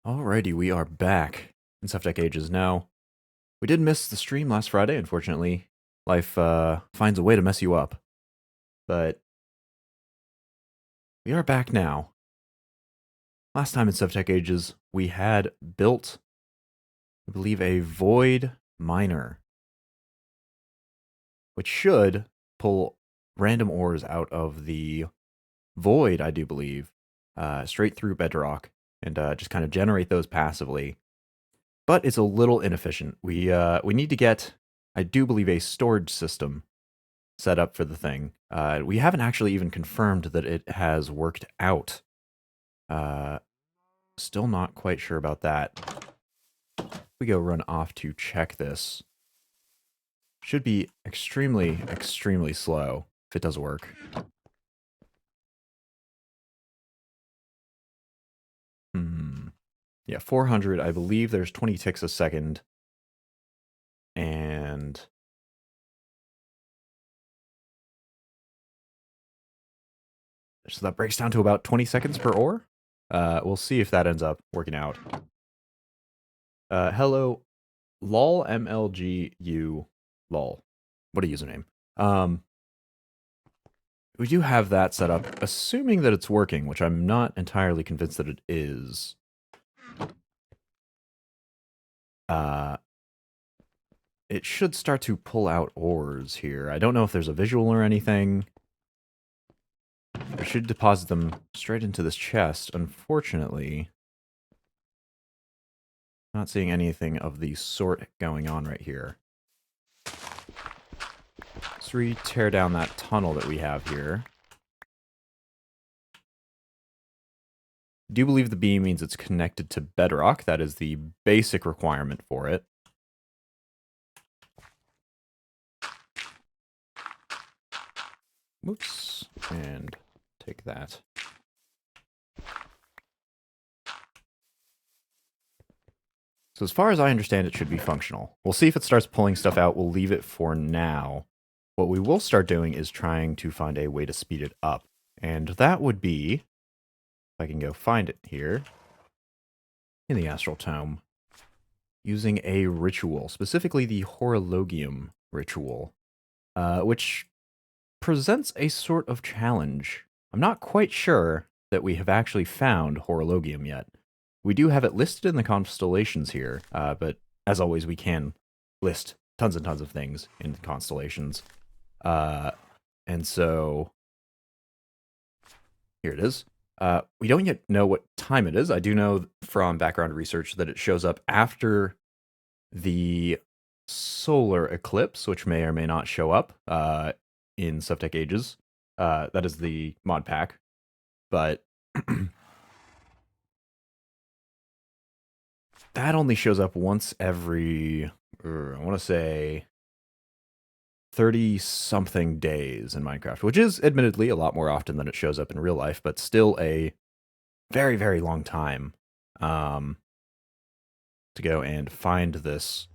Alrighty, we are back in Sevtech Ages. Now, we did miss the stream last Friday, unfortunately. Life finds a way to mess you up. But we are back now. Last time in Sevtech Ages, we had built, I believe, a void miner, which should pull random ores out of the void, I do believe, straight through bedrock, and just kind of generate those passively. But it's a little inefficient. We need to get, I do believe, a storage system set up for the thing. We haven't actually even confirmed that it has worked out. Still not quite sure about that. We go run off to check this. Should be extremely, extremely slow if it does work. Yeah, 400. I believe there's 20 ticks a second. And so that breaks down to about 20 seconds per ore. We'll see if that ends up working out. Hello, lol mlgu lol. What a username. We do have that set up, assuming that it's working, which I'm not entirely convinced that it is. It should start to pull out ores here. I don't know if there's a visual or anything. I should deposit them straight into this chest. Unfortunately, not seeing anything of the sort going on right here. Let's tear down that tunnel that we have here. I do believe the beam means it's connected to bedrock. That is the basic requirement for it. Whoops. And take that. So as far as I understand, it should be functional. We'll see if it starts pulling stuff out. We'll leave it for now. What we will start doing is trying to find a way to speed it up. And that would be, if I can go find it here, in the Astral Tome, using a ritual, specifically the Horologium Ritual, which presents a sort of challenge. I'm not quite sure that we have actually found Horologium yet. We do have it listed in the constellations here, but as always, we can list tons and tons of things in the constellations. And so, here it is. We don't yet know what time it is. I do know from background research that it shows up after the solar eclipse, which may or may not show up in Sevtech Ages. That is the mod pack. But that only shows up once every, I want to say, 30-something days in Minecraft, which is admittedly a lot more often than it shows up in real life, but still a very, very long time to go and find this.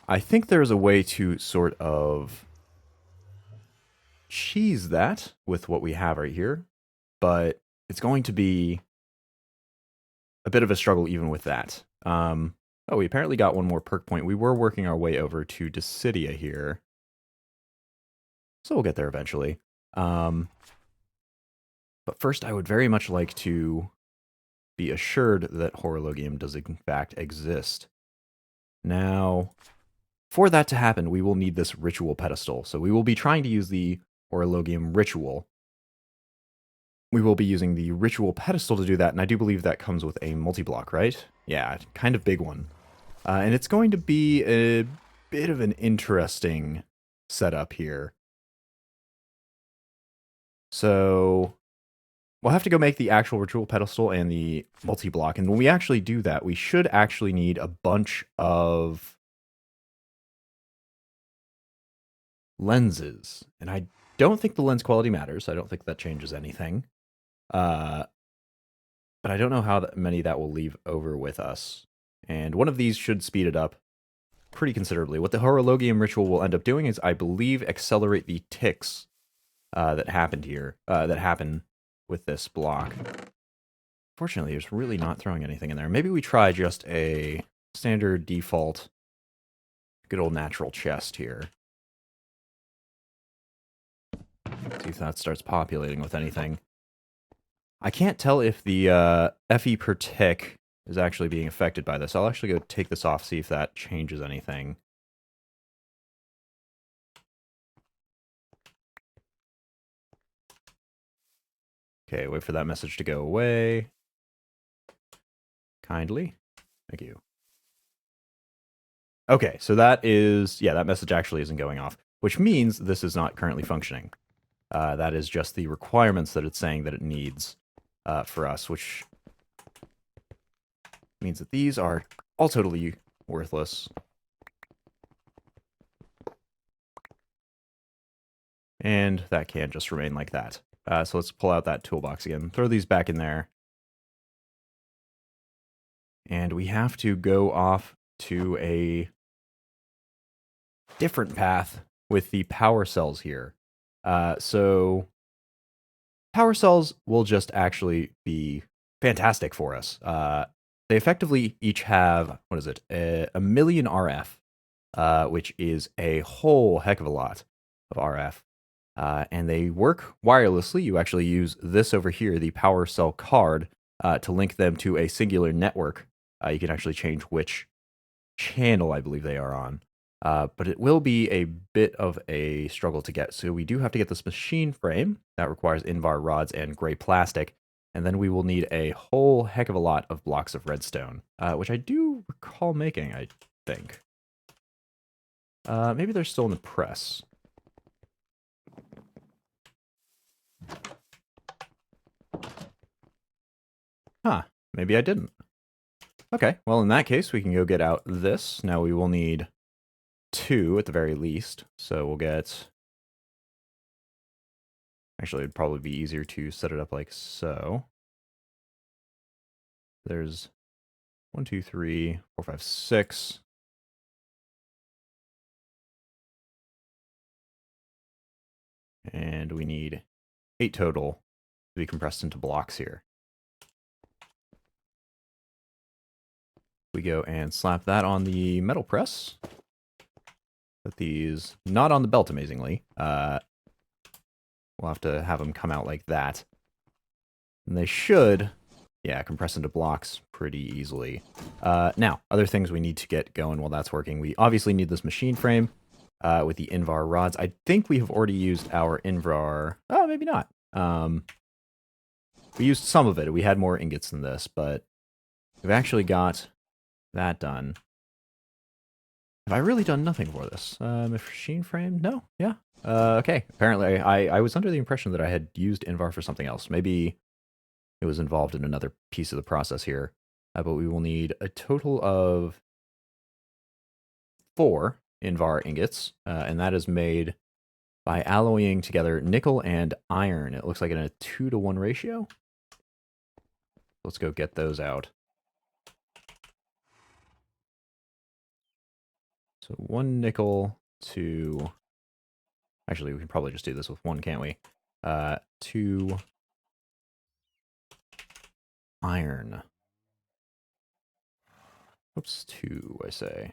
I think there's a way to sort of cheese that with what we have right here, but it's going to be a bit of a struggle even with that. Oh, we apparently got one more perk point. We were working our way over to Dissidia here. So we'll get there eventually. But first, I would very much like to be assured that Horologium does in fact exist. Now, for that to happen, we will need this Ritual Pedestal. So we will be trying to use the Horologium Ritual. We will be using the Ritual Pedestal to do that, and I do believe that comes with a multi-block, right? Yeah, kind of big one. And it's going to be a bit of an interesting setup here. So we'll have to go make the actual Ritual Pedestal and the multi-block, and when we actually do that, we should actually need a bunch of lenses. And I don't think the lens quality matters. I don't think that changes anything. But I don't know how many that will leave over with us. And one of these should speed it up pretty considerably. What the Horologium Ritual will end up doing is, I believe, accelerate the ticks that happened here, that happen with this block Fortunately, it's really not throwing anything in there. Maybe we try just a standard default, good old natural chest here. See if that starts populating with anything. I can't tell if the FE per tick is actually being affected by this. I'll actually go take this off, see if that changes anything. Okay, wait for that message to go away. Kindly. Thank you. Okay, so that is, yeah, that message actually isn't going off, which means this is not currently functioning. That is just the requirements that it's saying that it needs for us, which means that these are all totally worthless. And that can just remain like that. So let's pull out that toolbox again, throw these back in there. And we have to go off to a different path with the power cells here. So power cells will just actually be fantastic for us. They effectively each have, what is it, a million RF, which is a whole heck of a lot of RF. And they work wirelessly. You actually use this over here, the power cell card, to link them to a singular network. You can actually change which channel I believe they are on. But it will be a bit of a struggle to get. So we do have to get this machine frame. That requires Invar rods and gray plastic. And then we will need a whole heck of a lot of blocks of redstone, which I do recall making, I think. Maybe they're still in the press. Huh, maybe I didn't. Okay, well in that case, we can go get out this. Now we will need 2 at the very least. So we'll get... Actually, it'd probably be easier to set it up like so. There's 1, 2, 3, 4, 5, 6. And we need 8 total to be compressed into blocks here. We go and slap that on the metal press. Put these not on the belt, amazingly. We'll have to have them come out like that. And they should, yeah, compress into blocks pretty easily. Now, other things we need to get going while that's working. We obviously need this machine frame with the Invar rods. I think we have already used our Invar... Oh, maybe not. We used some of it. We had more ingots than this, but we've actually got that done. Have I really done nothing for this? Machine frame? No? Yeah. Okay. Apparently, I was under the impression that I had used Invar for something else. Maybe it was involved in another piece of the process here. But we will need a total of 4 Invar ingots, and that is made by alloying together nickel and iron. It looks like in a 2-to-1 ratio. Let's go get those out. So 1 nickel to... Actually, we can probably just do this with 1, can't we? 2 iron. Oops, 2, I say.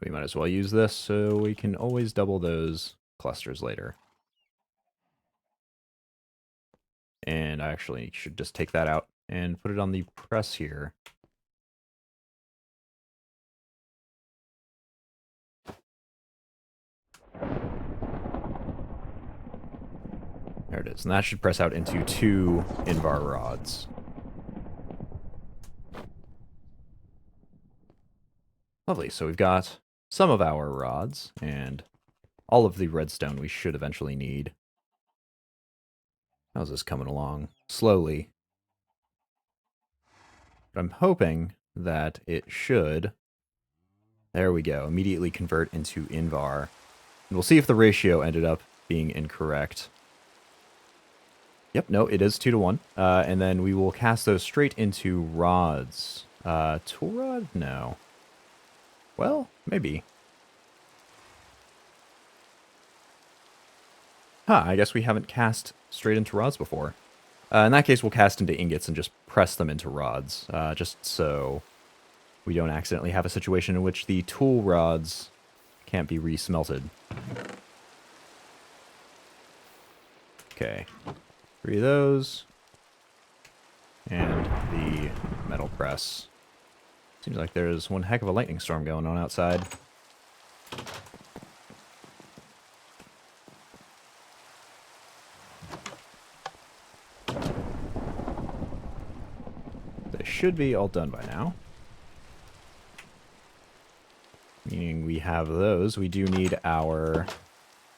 We might as well use this so we can always double those clusters later. And I actually should just take that out and put it on the press here. There it is. And that should press out into 2 Invar rods. Lovely. So we've got some of our rods and all of the redstone we should eventually need. How's this coming along? Slowly. But I'm hoping that it should... There we go. Immediately convert into Invar. And we'll see if the ratio ended up being incorrect. Yep, no, it is 2-to-1. And then we will cast those straight into rods. Tool rod? No. Well, maybe. Huh, I guess we haven't cast straight into rods before. In that case, we'll cast into ingots and just press them into rods, just so we don't accidentally have a situation in which the tool rods can't be resmelted. Okay, 3 of those, and the metal press. Seems like there's one heck of a lightning storm going on outside. They should be all done by now. Meaning we have those. We do need our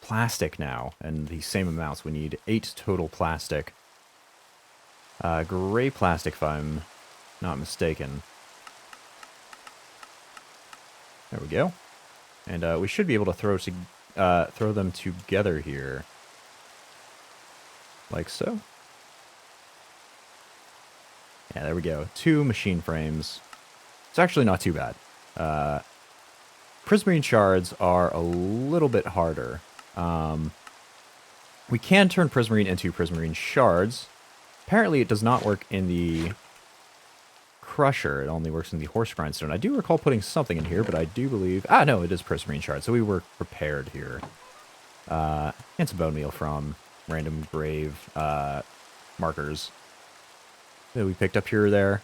plastic now, and the same amounts. We need 8 total plastic. Gray plastic, if I'm not mistaken. There we go. And we should be able to throw them together here. Like so. Yeah, there we go. 2 machine frames. It's actually not too bad. Prismarine Shards are a little bit harder. We can turn Prismarine into Prismarine Shards. Apparently it does not work in the Crusher. It only works in the Horse Grindstone. I do recall putting something in here, but I do believe... Ah, no, it is Prismarine Shards, so we were prepared here. And some bone meal from random grave markers that we picked up here or there.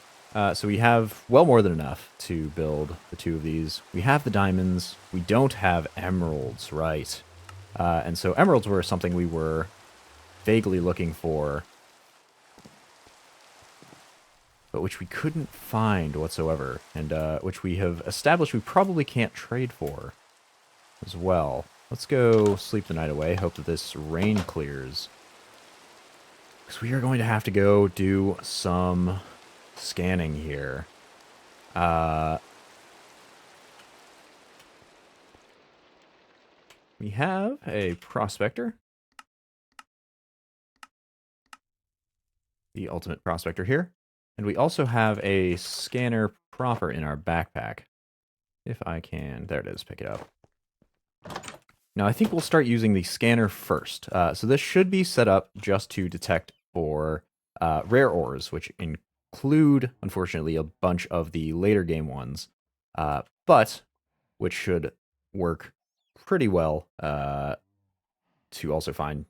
So we have well more than enough to build the 2 of these. We have the diamonds. We don't have emeralds, right? And so emeralds were something we were vaguely looking for, but which we couldn't find whatsoever, and which we have established we probably can't trade for as well. Let's go sleep the night away, hope that this rain clears. Because we are going to have to go do some scanning here. We have a prospector. The ultimate prospector here. And we also have a scanner proper in our backpack. If I can, there it is, pick it up. Now I think we'll start using the scanner first. So this should be set up just to detect for rare ores, which include, unfortunately, a bunch of the later game ones, but which should work pretty well to also find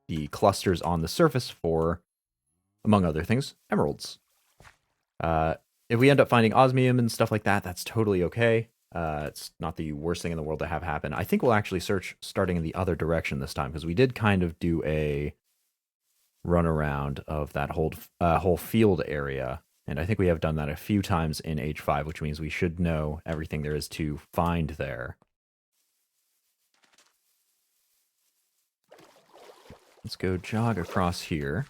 the clusters on the surface for, among other things, emeralds. If we end up finding osmium and stuff like that, that's totally okay. It's not the worst thing in the world to have happen. I think we'll actually search starting in the other direction this time, because we did kind of do a run around of that whole field area, and I think we have done that a few times in H5, which means we should know everything there is to find there. Let's go jog across here.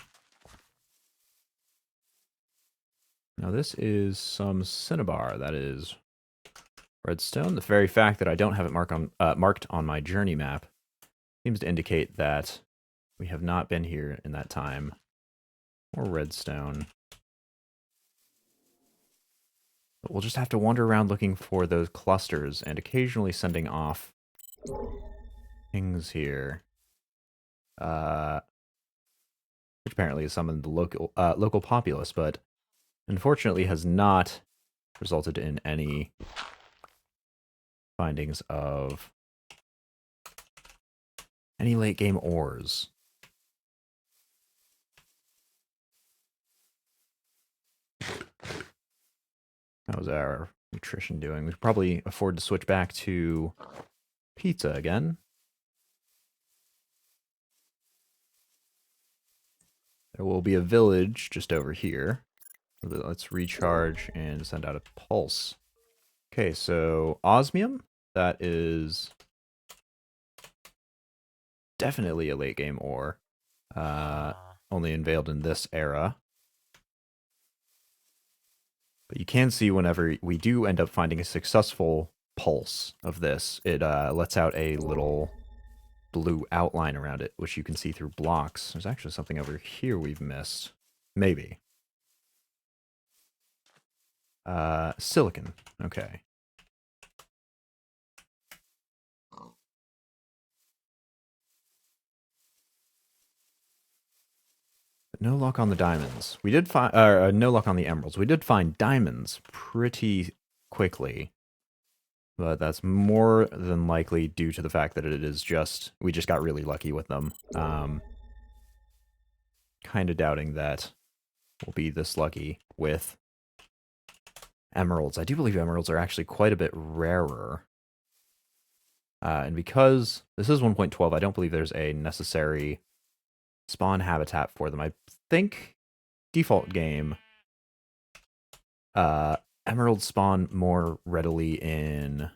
Now this is some cinnabar. That is redstone. The very fact that I don't have it marked on my journey map seems to indicate that we have not been here in that time. Or redstone. But we'll just have to wander around looking for those clusters and occasionally sending off things here. Which apparently is summoned the local populace, but unfortunately has not resulted in any findings of any late game ores. How's our nutrition doing? We could probably afford to switch back to pizza again. There will be a village just over here. Let's recharge and send out a pulse. Okay, so osmium, that is definitely a late game ore. Only unveiled in this era. But you can see whenever we do end up finding a successful pulse of this, it lets out a little blue outline around it, which you can see through blocks. There's actually something over here we've missed. Maybe. Silicon. Okay. no luck on the diamonds. We did find no luck on the emeralds. We did find diamonds pretty quickly, but that's more than likely due to the fact that it is just we just got really lucky with them. Kind of doubting that we'll be this lucky with emeralds. I do believe emeralds are actually quite a bit rarer. And because this is 1.12, I don't believe there's a necessary spawn habitat for them. I think default game, emeralds spawn more readily in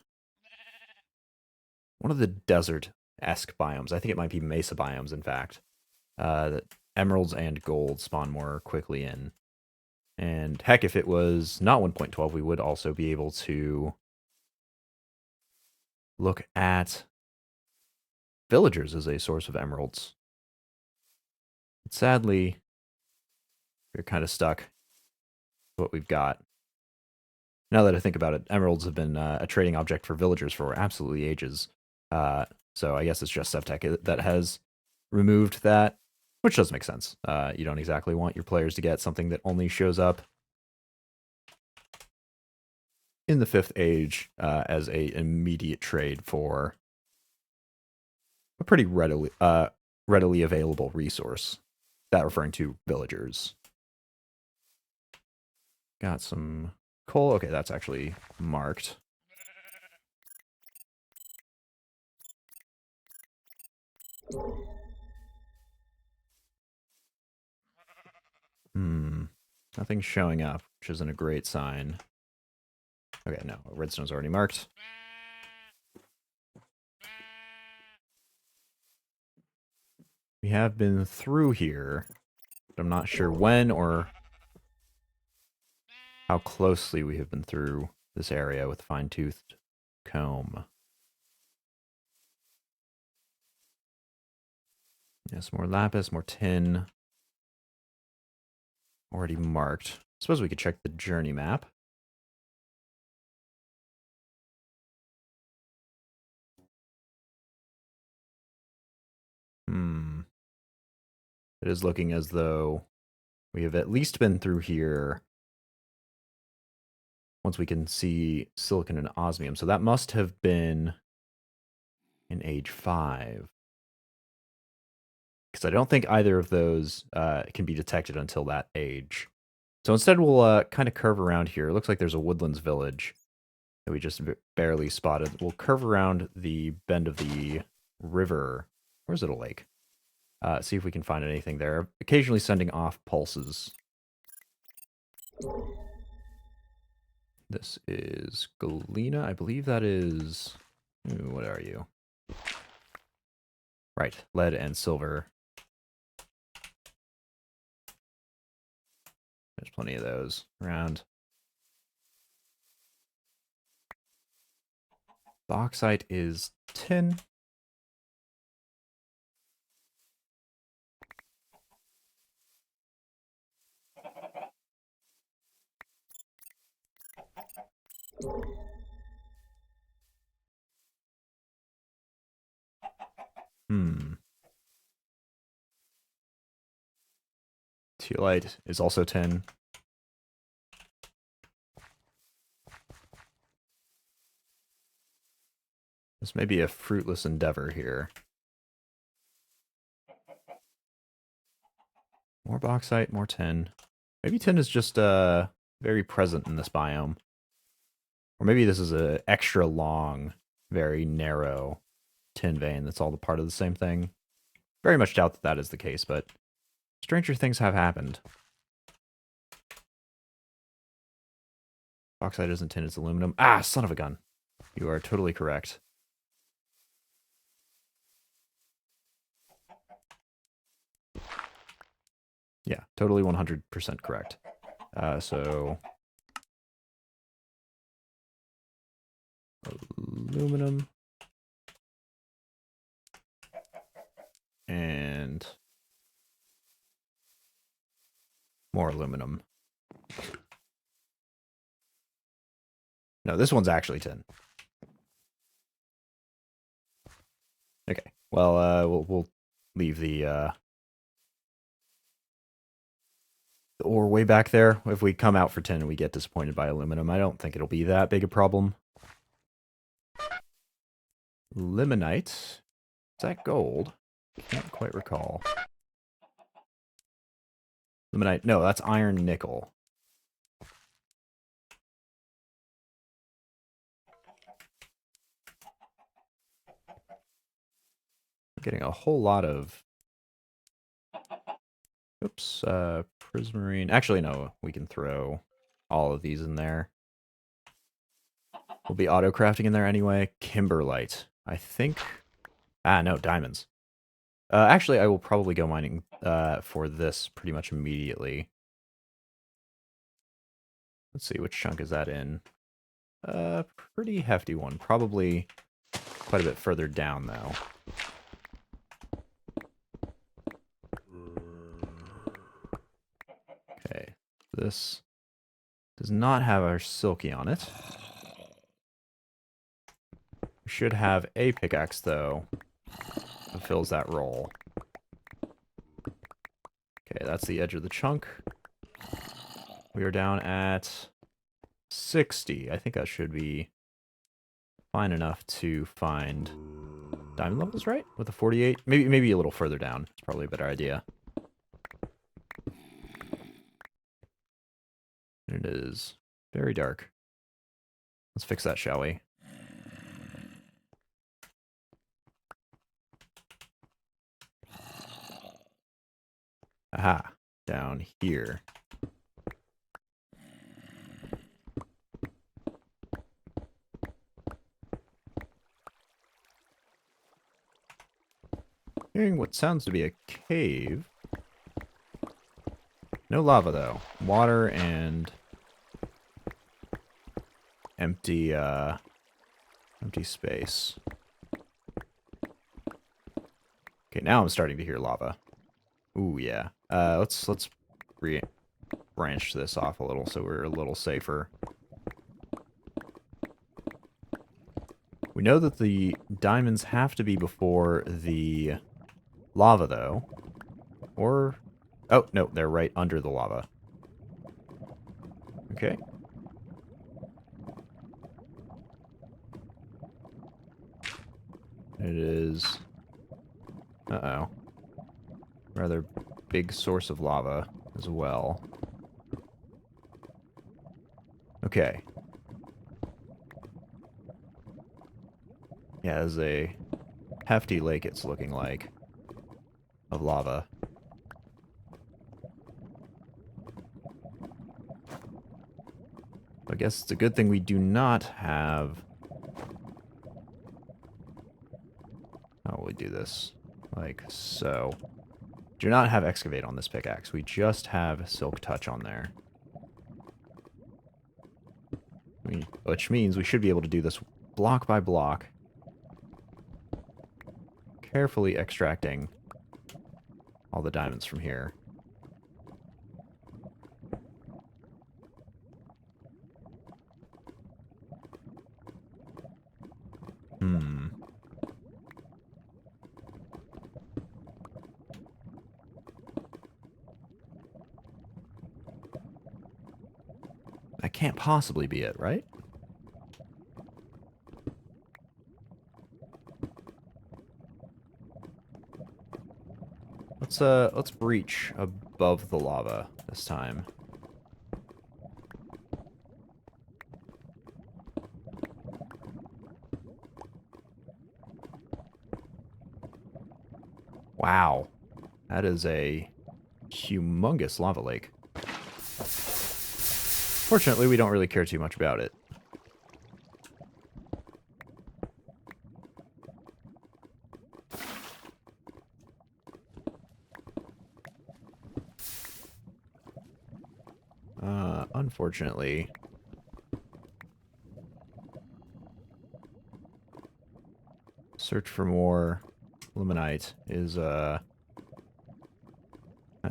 one of the desert-esque biomes. I think it might be mesa biomes, in fact. That emeralds and gold spawn more quickly in. And heck, if it was not 1.12, we would also be able to look at villagers as a source of emeralds. But sadly, we're kind of stuck with what we've got. Now that I think about it, emeralds have been a trading object for villagers for absolutely ages. So I guess it's just Sevtech that has removed that, which does make sense. You don't exactly want your players to get something that only shows up in the 5th age as a immediate trade for a pretty readily available resource. That referring to villagers. Got some coal. Okay, that's actually marked. Nothing's showing up, which isn't a great sign. Okay, no, redstone's already marked. We have been through here, but I'm not sure when or how closely we have been through this area with fine-toothed comb. Yes, more lapis, more tin. Already marked. Suppose we could check the journey map. It is looking as though we have at least been through here once we can see silicon and osmium. So that must have been in age 5. Because I don't think either of those can be detected until that age. So instead we'll kind of curve around here. It looks like there's a woodlands village that we just barely spotted. We'll curve around the bend of the river. Or is it a lake? See if we can find anything there. Occasionally sending off pulses. This is Galena. I believe that is... Ooh, what are you? Right, lead and silver. There's plenty of those around. Bauxite is tin. Teolite is also tin. This may be a fruitless endeavor here. More bauxite, more tin. Maybe tin is just very present in this biome. Or maybe this is an extra long, very narrow tin vein that's all the part of the same thing. Very much doubt that that is the case, but stranger things have happened. Bauxite isn't tin, it's aluminum. Ah, son of a gun. You are totally correct. Yeah, totally 100% correct. So... aluminum. And... more aluminum. No, this one's actually tin. Okay. Well, we'll leave the ore way back there. If we come out for 10 and we get disappointed by aluminum, I don't think it'll be that big a problem. Limonite. Is that gold? Can't quite recall. Limonite. No, that's iron nickel. Getting a whole lot of... Oops. Prismarine. Actually, no. We can throw all of these in there. We'll be auto-crafting in there anyway. Kimberlite. I think... Ah, no. Diamonds. Actually, I will probably go mining for this pretty much immediately. Let's see, which chunk is that in? Pretty hefty one. Probably quite a bit further down, though. Okay, this does not have our silky on it. We should have a pickaxe, though, that fills that role. Okay, that's the edge of the chunk. We are down at 60. I think that should be fine enough to find diamond levels, right? With a 48? Maybe a little further down. It's probably a better idea. It is very dark. Let's fix that, shall we? Aha. Down here. Hearing what sounds to be a cave. No lava, though. Water and empty space. Okay, now I'm starting to hear lava. Ooh, yeah. Let's branch this off a little so we're a little safer. We know that the diamonds have to be before the lava, though. Or... Oh, no, they're right under the lava. Okay. It is... Uh-oh. Rather big source of lava as well. Okay. Yeah, there's a hefty lake, it's looking like, of lava. I guess it's a good thing we do not have... How will we do this? Like so. Do not have excavate on this pickaxe. We just have silk touch on there. Which means we should be able to do this block by block. Carefully extracting all the diamonds from here. That can't possibly be it, right? Let's breach above the lava this time. Wow. That is a humongous lava lake. Fortunately, we don't really care too much about it. Unfortunately... Search for more limonite is,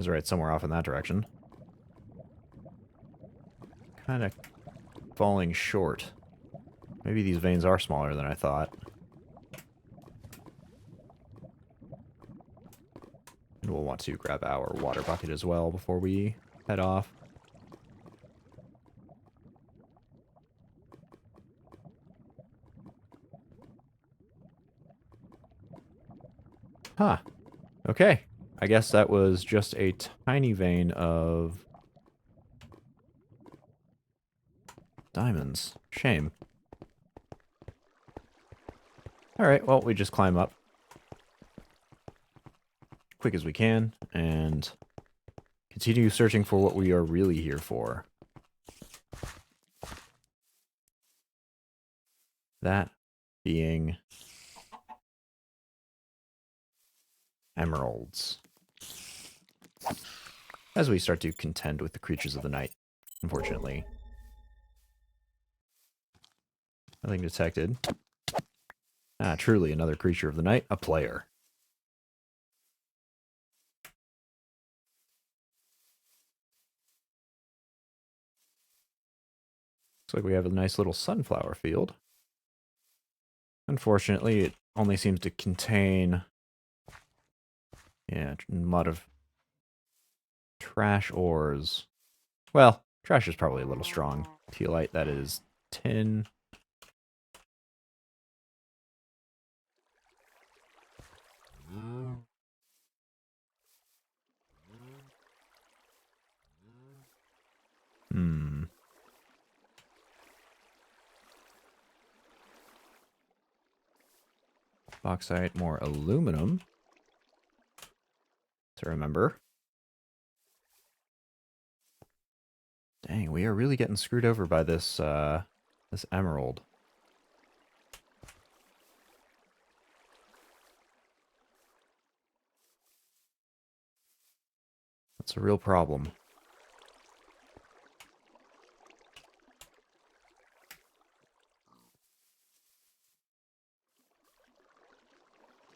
right somewhere off in that direction. Kind of falling short. Maybe these veins are smaller than I thought. And we'll want to grab our water bucket as well before we head off. Huh. Okay. I guess that was just a tiny vein of diamonds. Shame. Alright, well, we just climb up. Quick as we can, and continue searching for what we are really here for. That being emeralds. As we start to contend with the creatures of the night, unfortunately. Nothing detected. Ah, truly another creature of the night, a player. Looks like we have a nice little sunflower field. Unfortunately, it only seems to contain, a lot of trash ores. Well, trash is probably a little strong. Tealite, that is tin. Bauxite, more aluminum. To remember. Dang, we are really getting screwed over by this, this emerald. That's a real problem.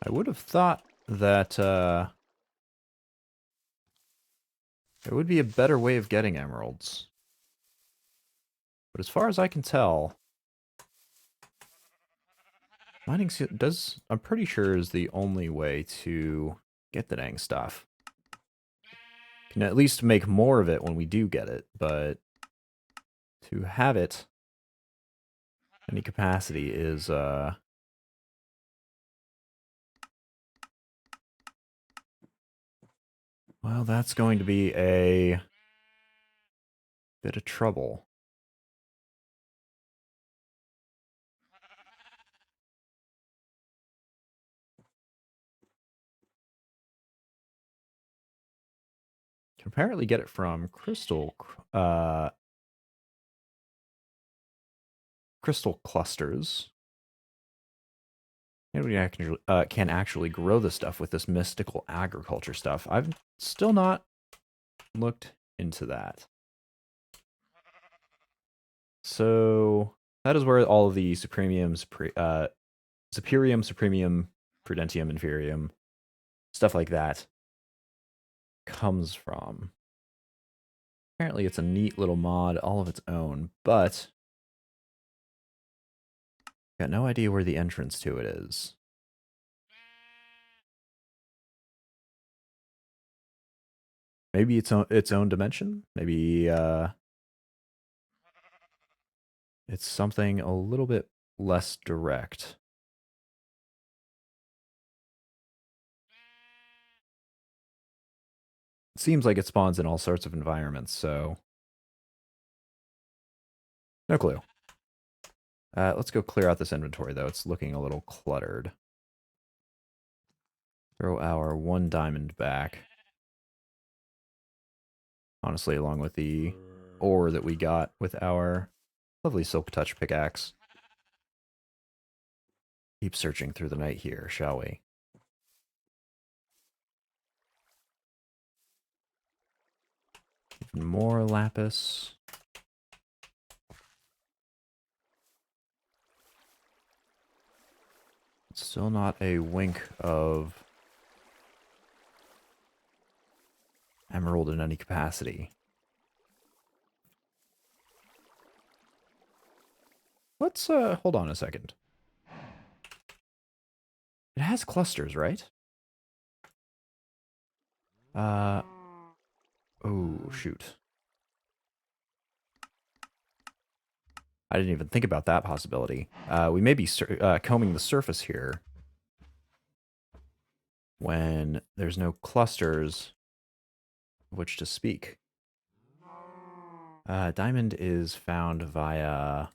I would have thought that, there would be a better way of getting emeralds. But as far as I can tell, mining does, I'm pretty sure, is the only way to get the dang stuff. Can at least make more of it when we do get it, but to have it any capacity is, well, that's going to be a bit of trouble. Can apparently get it from crystal clusters. And we can actually grow the stuff with this mystical agriculture stuff. I've still not looked into that. So that is where all of the Supremium, Supremium, Prudentium, Inferium, stuff like that comes from. Apparently it's a neat little mod all of its own, but got no idea where the entrance to it is. Maybe its own dimension? Maybe it's something a little bit less direct. It seems like it spawns in all sorts of environments, so no clue. Let's go clear out this inventory, though. It's looking a little cluttered. Throw our 1 diamond back. Honestly, along with the ore that we got with our lovely Silk Touch pickaxe. Keep searching through the night here, shall we? Even more lapis. Still not a wink of emerald in any capacity. Let's, hold on a second. It has clusters, right? Oh, shoot. I didn't even think about that possibility. We may be combing the surface here when there's no clusters of which to speak. Diamond is found via...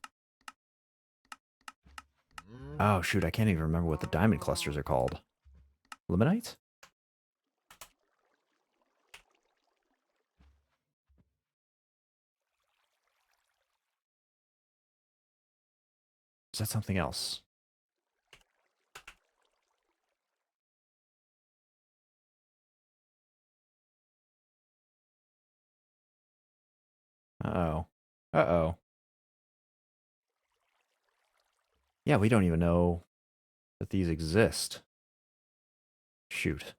Oh, shoot, I can't even remember what the diamond clusters are called. Limonite? Is that something else? Uh-oh. Uh-oh. Yeah, we don't even know that these exist. Shoot.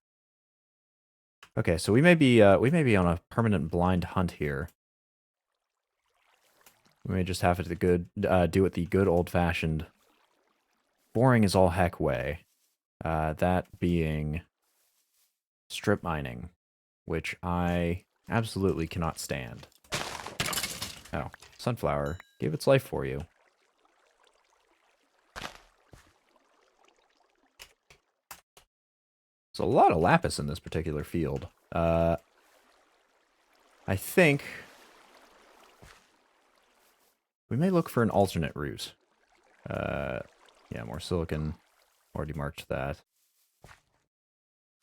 Okay, so we may be on a permanent blind hunt here. We may just have to do it the good old-fashioned boring as all heck way. That being strip mining, which I absolutely cannot stand. Oh, sunflower gave its life for you. There's a lot of lapis in this particular field. I think we may look for an alternate route. Yeah, more silicon. Already marked that.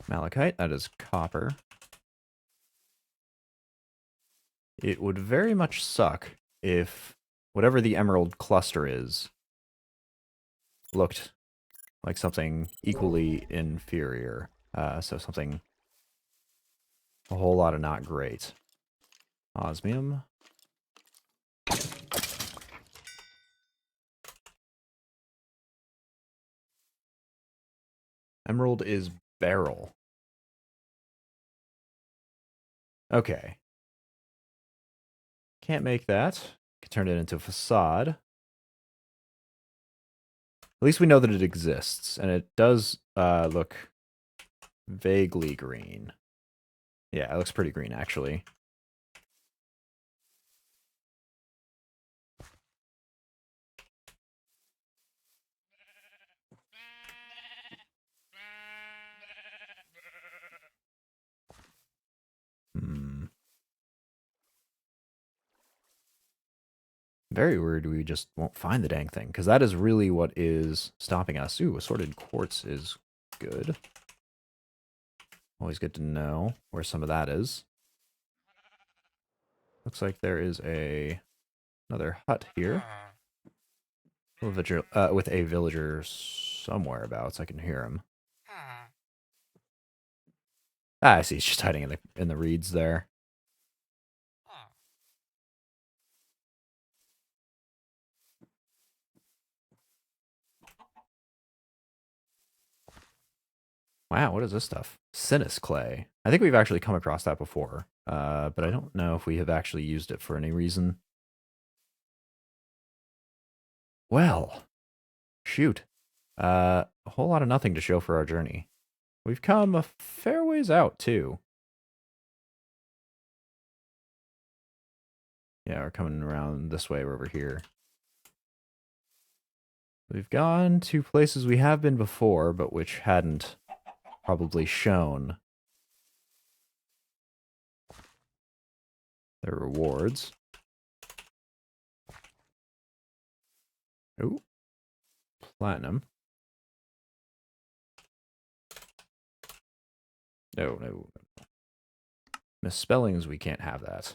Malachite, that is copper. It would very much suck if whatever the emerald cluster is looked like something equally inferior. So something a whole lot of not great. Osmium. Emerald is beryl. Okay. Can't make that. Can turn it into a facade. At least we know that it exists, and it does look vaguely green. Yeah, it looks pretty green, actually. Very weird we just won't find the dang thing, because that is really what is stopping us. Ooh, assorted quartz is good. Always good to know where some of that is. Looks like there is another hut here. With a villager somewhere abouts. I can hear him. Ah, I see. He's just hiding in the reeds there. Wow, what is this stuff? Sinus clay. I think we've actually come across that before, but I don't know if we have actually used it for any reason. Well, shoot. A whole lot of nothing to show for our journey. We've come a fair ways out, too. Yeah, we're coming around this way. We're over here. We've gone to places we have been before, but which hadn't probably shown their rewards. Oh, platinum. No. Misspellings, we can't have that.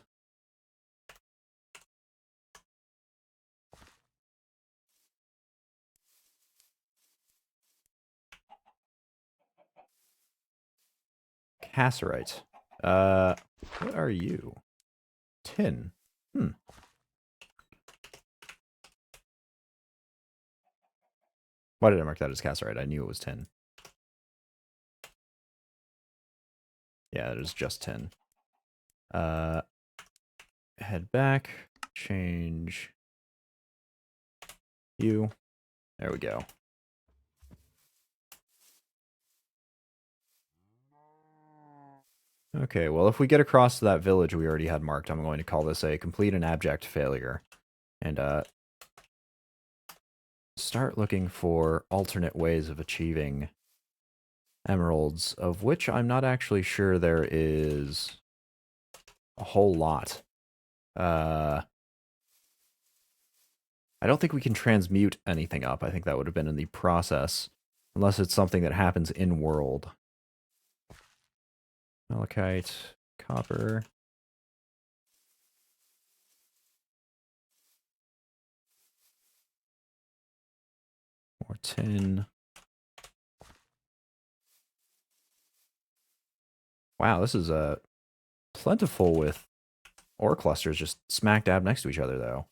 Cassiterite. What are you? Tin. Why did I mark that as cassiterite? I knew it was tin. Yeah, it is just tin. Head back. Change you. There we go. Okay, well, if we get across to that village we already had marked, I'm going to call this a complete and abject failure. And start looking for alternate ways of achieving emeralds, of which I'm not actually sure there is a whole lot. I don't think we can transmute anything up. I think that would have been in the process, unless it's something that happens in-world. Malachite, copper. More tin. Wow, this is plentiful with ore clusters just smack dab next to each other, though.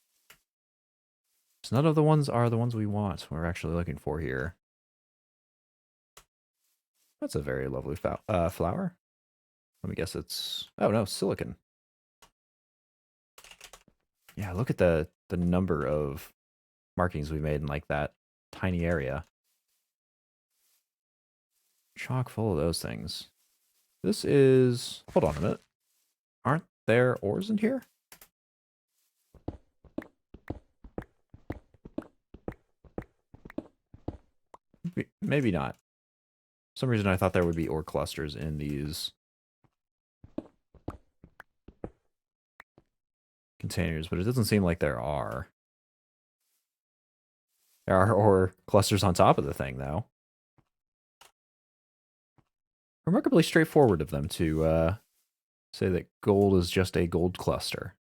So none of the ones are the ones we want. We're actually looking for here. That's a very lovely flower. Let me guess it's... Oh, no, silicon. Yeah, look at the number of markings we made in, like, that tiny area. Chock full of those things. This is... Hold on a minute. Aren't there ores in here? Maybe not. For some reason I thought there would be ore clusters in these containers, but it doesn't seem like there are. There are ore clusters on top of the thing, though. Remarkably straightforward of them to say that gold is just a gold cluster.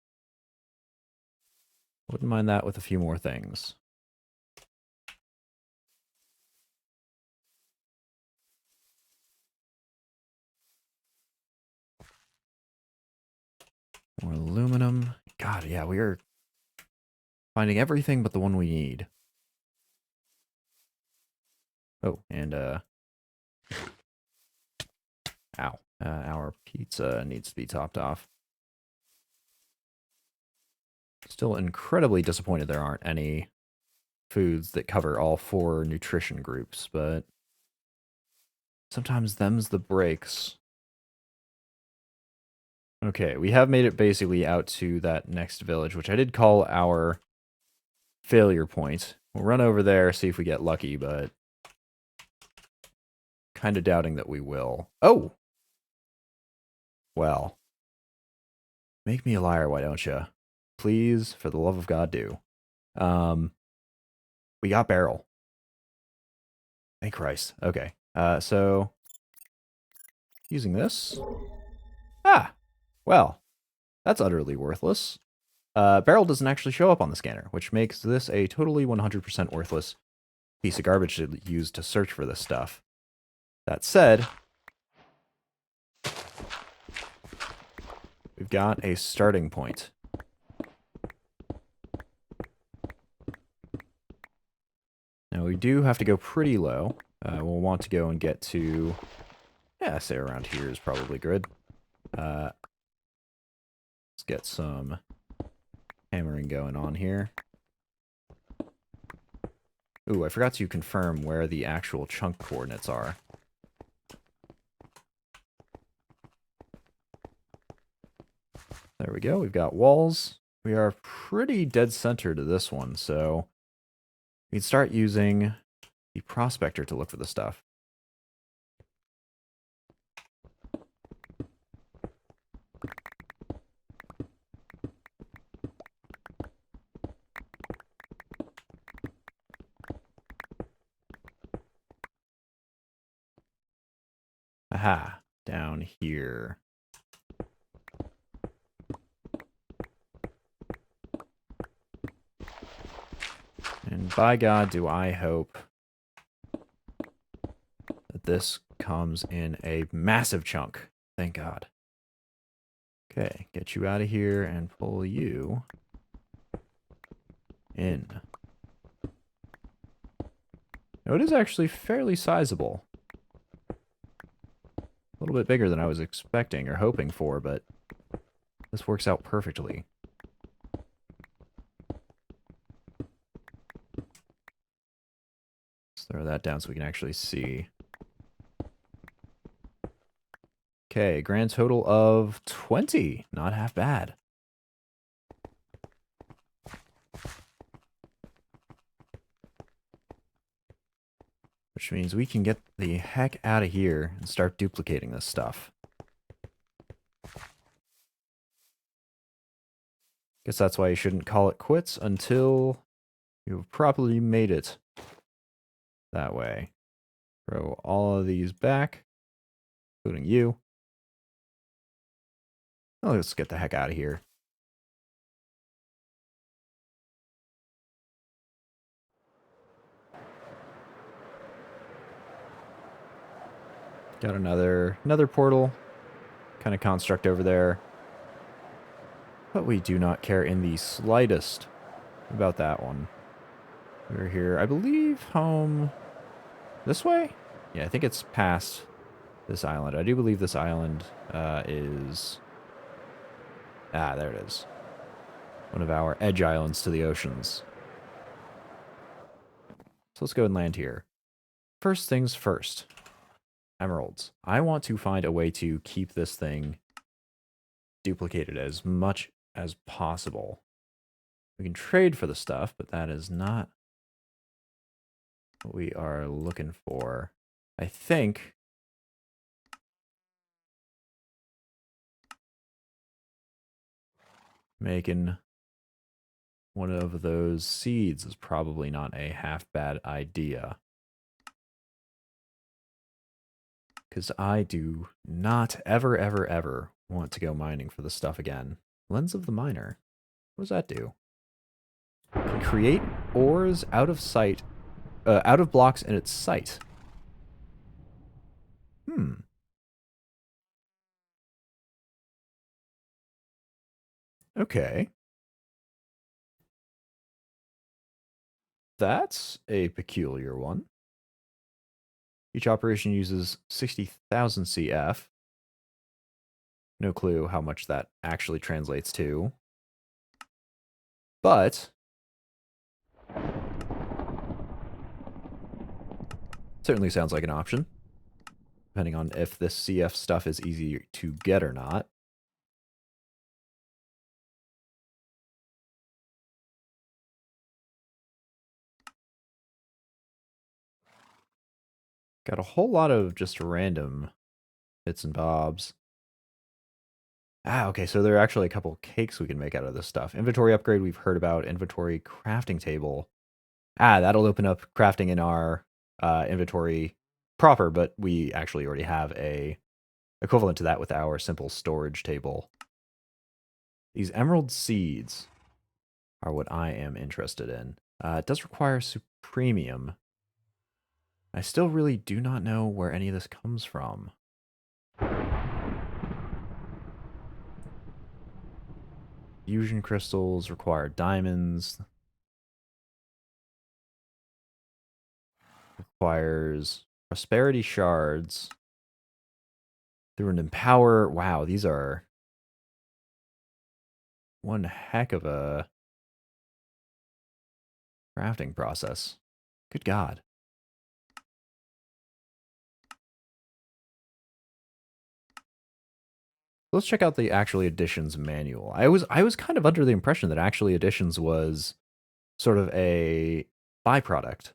Wouldn't mind that with a few more things. More aluminum. God, yeah, we are finding everything but the one we need. Oh, and, ow. Our pizza needs to be topped off. Still incredibly disappointed there aren't any foods that cover all 4 nutrition groups, but sometimes them's the breaks. Okay, we have made it basically out to that next village, which I did call our failure point. We'll run over there, see if we get lucky, but kind of doubting that we will. Oh! Well. Make me a liar, why don't you? Please, for the love of God, do. We got barrel. Thank Christ. Okay. So, using this. Ah! Well, that's utterly worthless. Barrel doesn't actually show up on the scanner, which makes this a totally 100% worthless piece of garbage to use to search for this stuff. That said, we've got a starting point. Now, we do have to go pretty low. We'll want to go and get to... Yeah, say around here is probably good. Let's get some hammering going on here. Ooh, I forgot to confirm where the actual chunk coordinates are. There we go, we've got walls. We are pretty dead center to this one, so we can start using the prospector to look for the stuff. Aha, down here. And by God, do I hope that this comes in a massive chunk. Thank God. Okay, get you out of here and pull you in. Now, it is actually fairly sizable. A little bit bigger than I was expecting or hoping for, but this works out perfectly. Let's throw that down so we can actually see. Okay, grand total of 20. Not half bad. Which means we can get the heck out of here and start duplicating this stuff. Guess that's why you shouldn't call it quits until you've properly made it that way. Throw all of these back, including you. Oh, let's get the heck out of here. Got another portal kind of construct over there. But we do not care in the slightest about that one. We're here, I believe, home this way? Yeah, I think it's past this island. I do believe this island is... Ah, there it is. One of our edge islands to the oceans. So let's go and land here. First things first. Emeralds. I want to find a way to keep this thing duplicated as much as possible. We can trade for the stuff, but that is not what we are looking for. I think making one of those seeds is probably not a half bad idea. Because I do not ever, ever, ever want to go mining for the stuff again. Lens of the Miner. What does that do? Can create ores out of sight, out of blocks in its sight. Okay. That's a peculiar one. Each operation uses 60,000 CF. No clue how much that actually translates to. But certainly sounds like an option, depending on if this CF stuff is easy to get or not. Got a whole lot of just random bits and bobs. Ah, okay, so there are actually a couple cakes we can make out of this stuff. Inventory upgrade we've heard about. Inventory crafting table. Ah, that'll open up crafting in our inventory proper, but we actually already have a equivalent to that with our simple storage table. These emerald seeds are what I am interested in. It does require supremium. I still really do not know where any of this comes from. Fusion crystals require diamonds. Requires prosperity shards. Through an empower. Wow, these are one heck of a crafting process. Good God. Let's check out the Actually Additions manual. I was kind of under the impression that Actually Additions was sort of a byproduct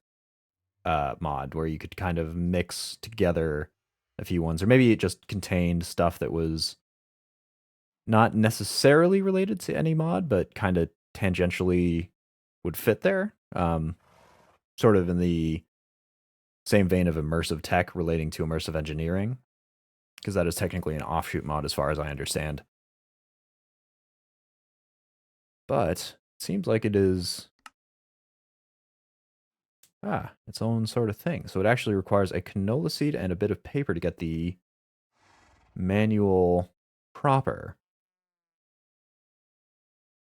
mod where you could kind of mix together a few ones, or maybe it just contained stuff that was not necessarily related to any mod, but kind of tangentially would fit there. Sort of in the same vein of immersive tech relating to immersive engineering, because that is technically an offshoot mod as far as I understand. But it seems like it is its own sort of thing. So it actually requires a canola seed and a bit of paper to get the manual proper.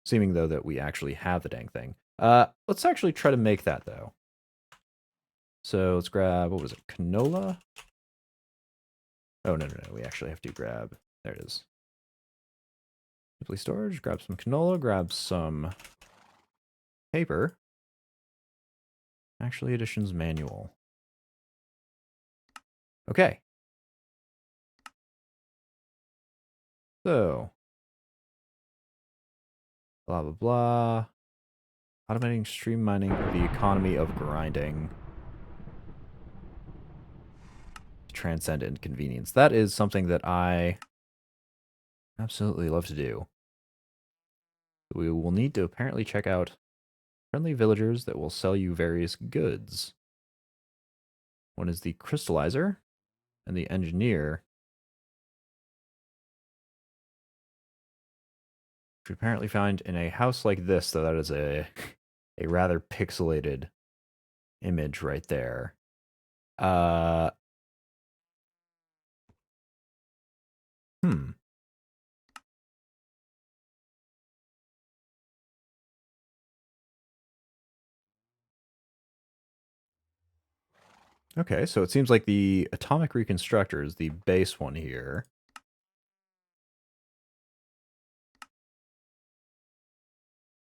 Seeming, though, that we actually have the dang thing. Let's actually try to make that, though. So let's grab, what was it, canola? Oh, no. We actually have to grab, there it is. Simply storage, grab some canola, grab some paper. Actually, Additions manual. Okay. So, blah, blah, blah. Automating, streamlining the economy of grinding. transcend inconvenience. That is something that I absolutely love to do. We will need to apparently check out friendly villagers that will sell you various goods. One is the crystallizer and the engineer, which we apparently find in a house like this, so that is a rather pixelated image right there. Hmm. Okay, so it seems like the Atomic Reconstructor is the base one here.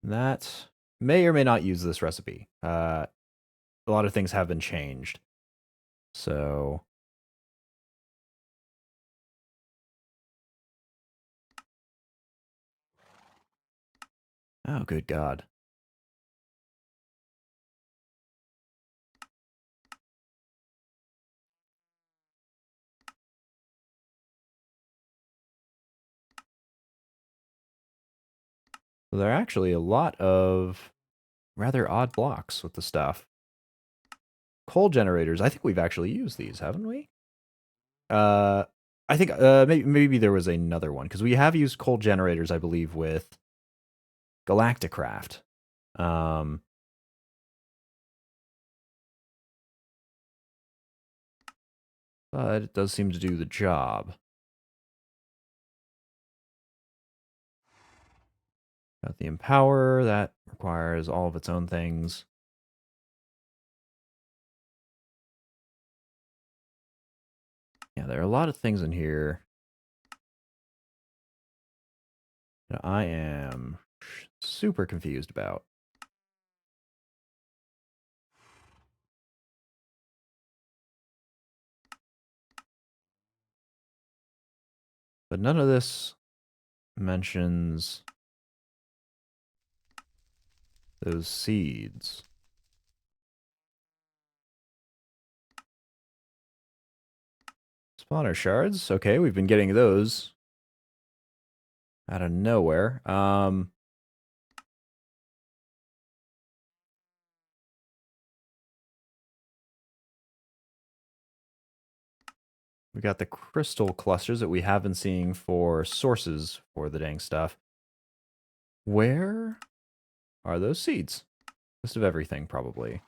That may or may not use this recipe. A lot of things have been changed. So... Oh, good God. So there are actually a lot of rather odd blocks with the stuff. Coal generators, I think we've actually used these, haven't we? I think maybe there was another one, because we have used coal generators, I believe, with Galacticraft. But it does seem to do the job. Got the Empower, that requires all of its own things. Yeah, there are a lot of things in here that I am super confused about. But none of this mentions those seeds. Spawner shards. Okay, we've been getting those out of nowhere. We got the crystal clusters that we have been seeing for sources for the dang stuff. Where are those seeds? List of everything, probably.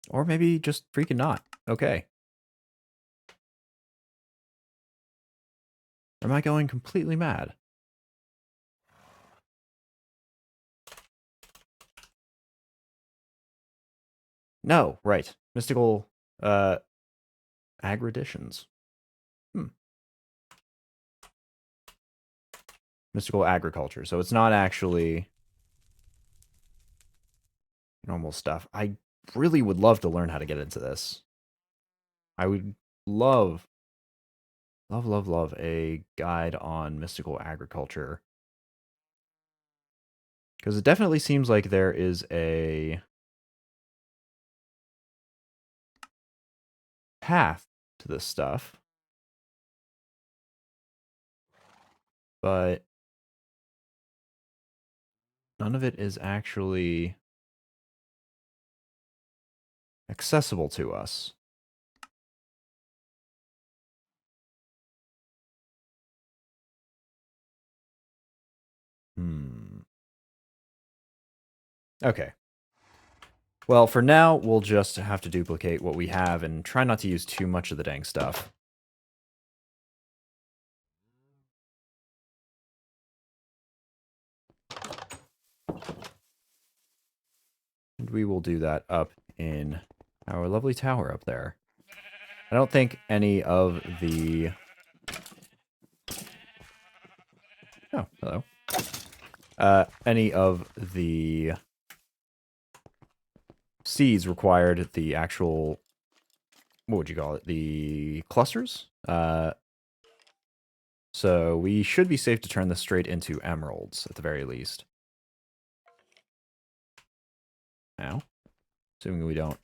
Or maybe just freaking not. Okay. Am I going completely mad? No, right. Mystical, agriditions. Mystical agriculture. So it's not actually normal stuff. I really would love to learn how to get into this. I would love a guide on mystical agriculture. Because it definitely seems like there is a path to this stuff. But none of it is actually accessible to us. Okay. Well, for now, we'll just have to duplicate what we have and try not to use too much of the dang stuff. And we will do that up in our lovely tower up there. I don't think any of the... Oh, hello. Any of the seeds required the actual... What would you call it? The clusters? So we should be safe to turn this straight into emeralds, at the very least. Now, assuming we don't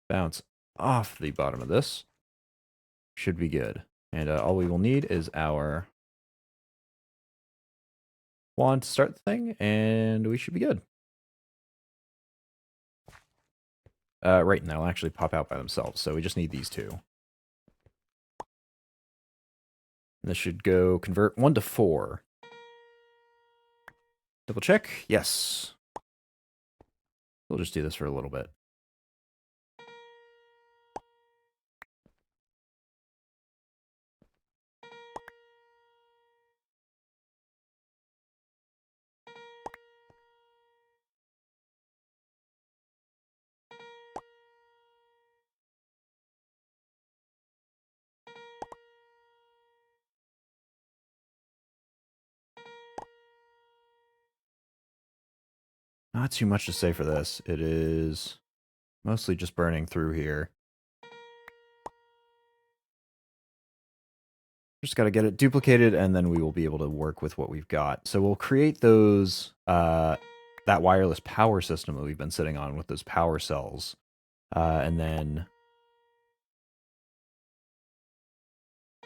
bounce off the bottom of this, should be good. And all we will need is our wand to start the thing, and we should be good. Right, and they'll actually pop out by themselves, so we just need these two. And this should go convert 1 to 4. Double check. Yes. We'll just do this for a little bit. Not too much to say for this. It is mostly just burning through here. Just got to get it duplicated, and then we will be able to work with what we've got. So we'll create those, that wireless power system that we've been sitting on with those power cells. And then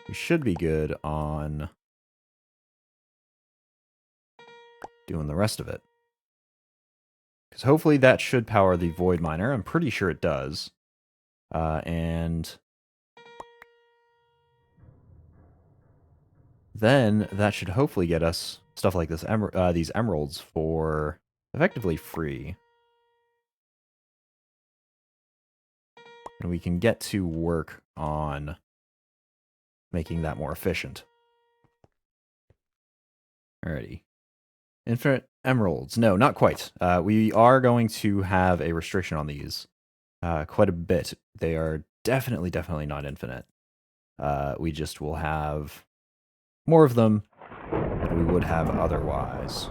we should be good on doing the rest of it. Because hopefully that should power the Void Miner. I'm pretty sure it does. And then that should hopefully get us stuff like this, these emeralds for effectively free. And we can get to work on making that more efficient. Alrighty. Infinite emeralds. No, not quite. We are going to have a restriction on these. Quite a bit. They are definitely not infinite. We just will have more of them than we would have otherwise.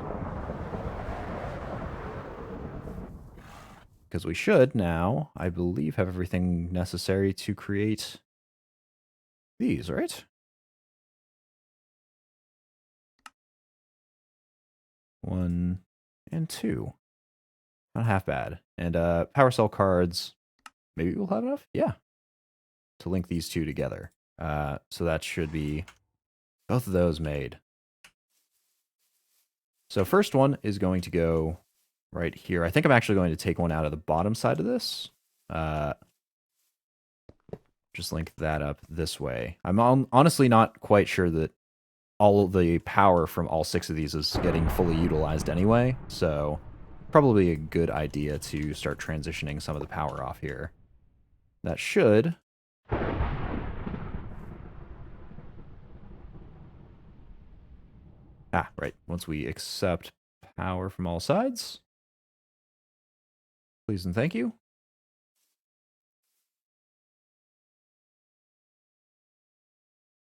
Because we should now, I believe, have everything necessary to create these, right? 1 and 2. Not half bad. And power cell cards, maybe we'll have enough? Yeah. To link these two together. So that should be both of those made. So first one is going to go right here. I think I'm actually going to take one out of the bottom side of this. Just link that up this way. I'm honestly not quite sure that all of the power from all 6 of these is getting fully utilized anyway, so probably a good idea to start transitioning some of the power off here. That should... Ah, right. Once we accept power from all sides. Please and thank you.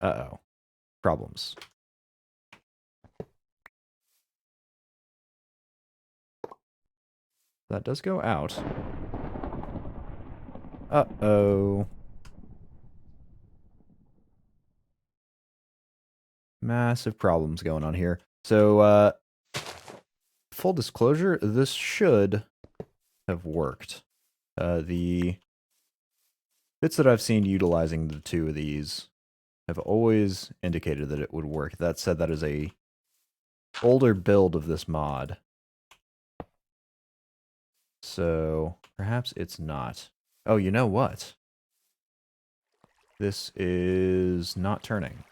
Uh-oh. Problems. That does go out. Uh-oh. Massive problems going on here. So, full disclosure, this should have worked. The bits that I've seen utilizing the 2 of these have always indicated that it would work. That said, that is a older build of this mod. So, perhaps it's not. Oh, you know what? This is not turning.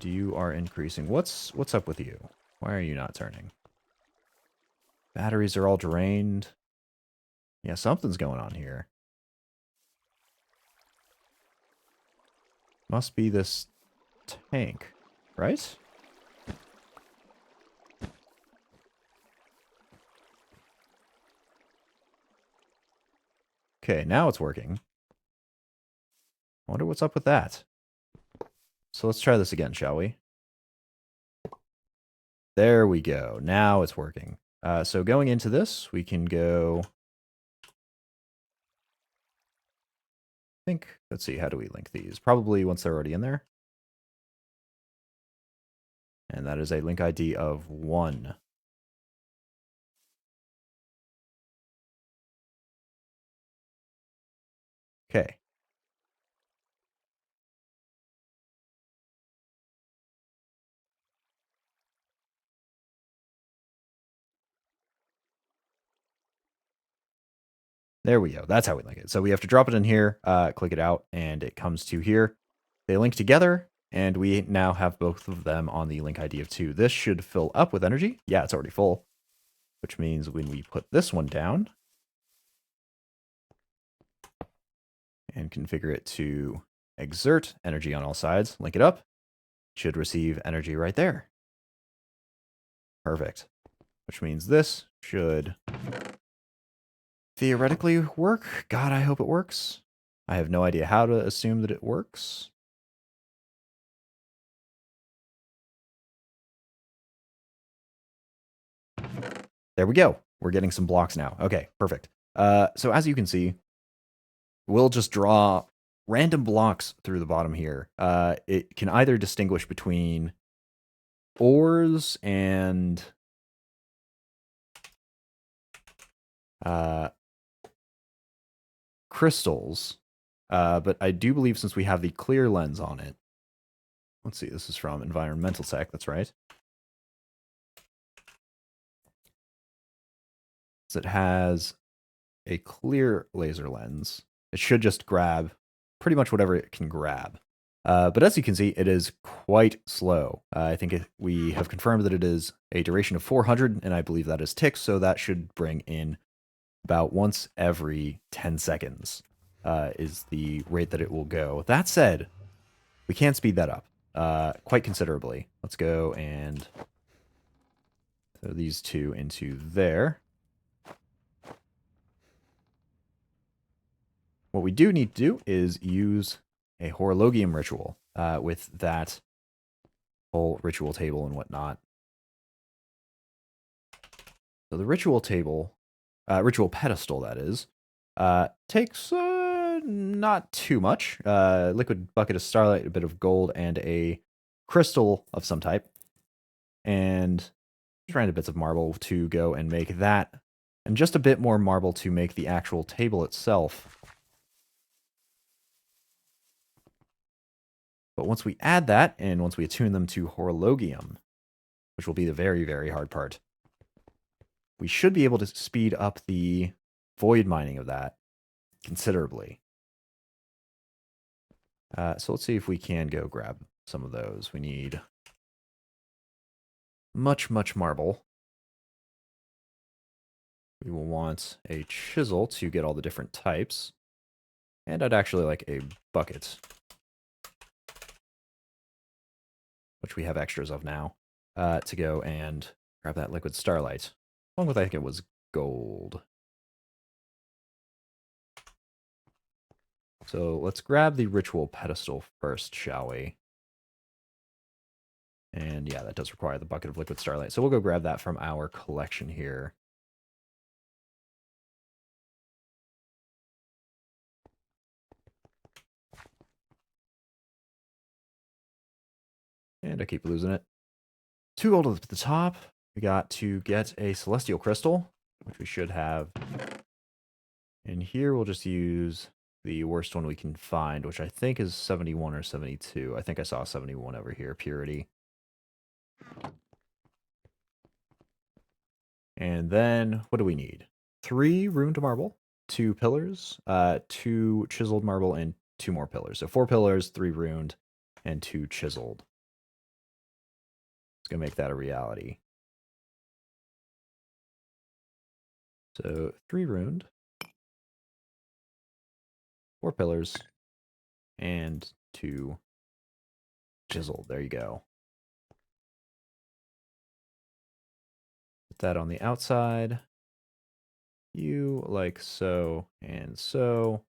You are increasing. What's up with you? Why are you not turning? Batteries are all drained. Yeah, something's going on here. Must be this tank, right? Okay, now it's working. I wonder what's up with that. So let's try this again, shall we? There we go. Now it's working. So going into this, we can go think, let's see, how do we link these? Probably once they're already in there. And that is a link ID of 1. Okay. There we go. That's how we link it. So we have to drop it in here, click it out, and it comes to here. They link together, and we now have both of them on the link ID of 2. This should fill up with energy. Yeah, it's already full, which means when we put this one down and configure it to exert energy on all sides, link it up, should receive energy right there. Perfect. Which means this should theoretically work. God, I hope it works. I have no idea how to assume that it works. There we go. We're getting some blocks now. Okay, perfect. So as you can see, we'll just draw random blocks through the bottom here. It can either distinguish between ores and crystals. But I do believe since we have the clear lens on it, let's see, this is from Environmental Tech, that's right. So it has a clear laser lens. It should just grab pretty much whatever it can grab. But as you can see, it is quite slow. I think we have confirmed that it is a duration of 400, and I believe that is ticks, so that should bring in about once every 10 seconds is the rate that it will go. That said, we can speed that up quite considerably. Let's go and throw these two into there. What we do need to do is use a Horologium Ritual with that whole ritual table and whatnot. So the ritual table, ritual pedestal that is, takes not too much. Liquid bucket of starlight, a bit of gold, and a crystal of some type. And just random bits of marble to go and make that. And just a bit more marble to make the actual table itself. But once we add that, and once we attune them to Horologium, which will be the very, very hard part, we should be able to speed up the void mining of that considerably. So let's see if we can go grab some of those. We need much, much marble. We will want a chisel to get all the different types. And I'd actually like a bucket, which we have extras of now, to go and grab that liquid starlight. Along with, I think it was gold. So let's grab the ritual pedestal first, shall we? And yeah, that does require the bucket of liquid starlight. So we'll go grab that from our collection here. And I keep losing it. 2 gold at the top. We got to get a celestial crystal, which we should have. And here we'll just use the worst one we can find, which I think is 71 or 72. I think I saw 71 over here, purity. And then what do we need? 3 runed marble, 2 pillars, 2 chiseled marble, and 2 more pillars. So 4 pillars, 3 runed, and 2 chiseled. Let's go make that a reality. So 3 runed, 4 pillars, and 2 chiseled. There you go. Put that on the outside. You like so and so.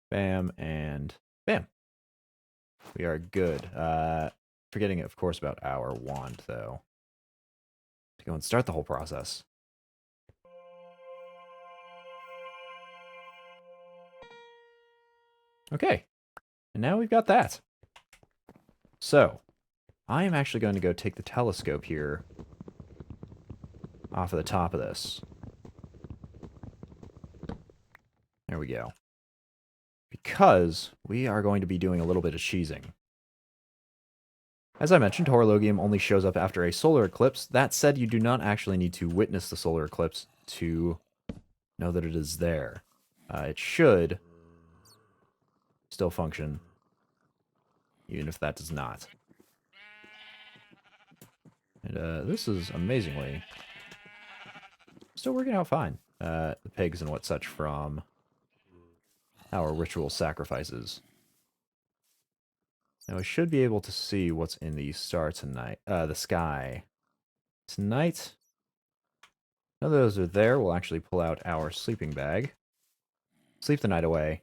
Bam and bam. We are good. Forgetting, of course, about our wand, though. To go and start the whole process. Okay, and now we've got that. So, I am actually going to go take the telescope here off of the top of this. There we go. Because we are going to be doing a little bit of cheesing. As I mentioned, Horologium only shows up after a solar eclipse. That said, you do not actually need to witness the solar eclipse to know that it is there. It should still function, even if that does not. And this is amazingly still working out fine. The pigs and what such from our ritual sacrifices. Now we should be able to see what's in the star tonight, the sky. Tonight, none of those are there. We'll actually pull out our sleeping bag. Sleep the night away.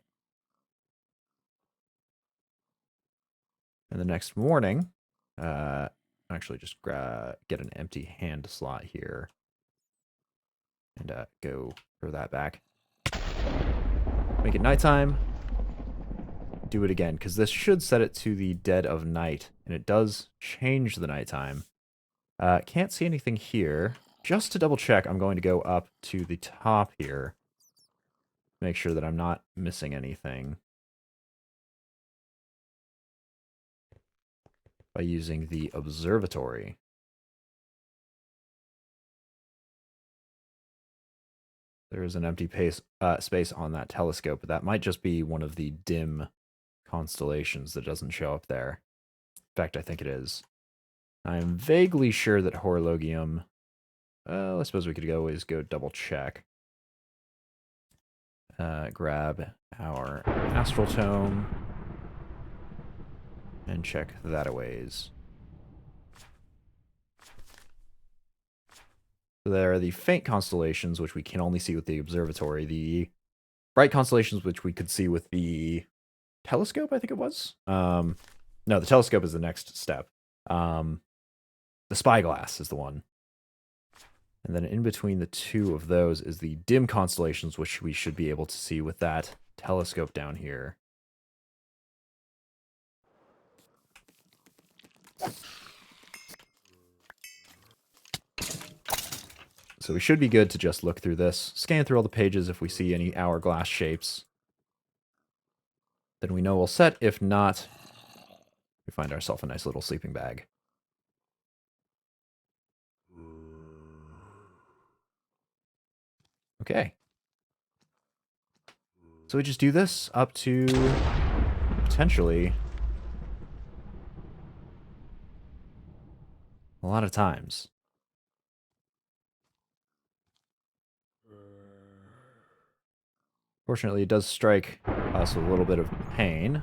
And the next morning, actually just get an empty hand slot here. And go throw that back. Make it nighttime. Do it again, because this should set it to the dead of night. And it does change the nighttime. Can't see anything here. Just to double check, I'm going to go up to the top here. Make sure that I'm not missing anything. By using the observatory. There is an empty space on that telescope, but that might just be one of the dim constellations that doesn't show up there. In fact, I think it is. I am vaguely sure that Horologium... I suppose we could always go double check. Grab our Astral Tome. And check that a ways. So there are the faint constellations, which we can only see with the observatory. The bright constellations, which we could see with the telescope, I think it was. No, the telescope is the next step. The spyglass is the one. And then in between the two of those is the dim constellations, which we should be able to see with that telescope down here. So we should be good to just look through this, scan through all the pages if we see any hourglass shapes. Then we know we'll set. If not, we find ourselves a nice little sleeping bag. Okay. So we just do this up to potentially a lot of times. Fortunately, it does strike us with a little bit of pain.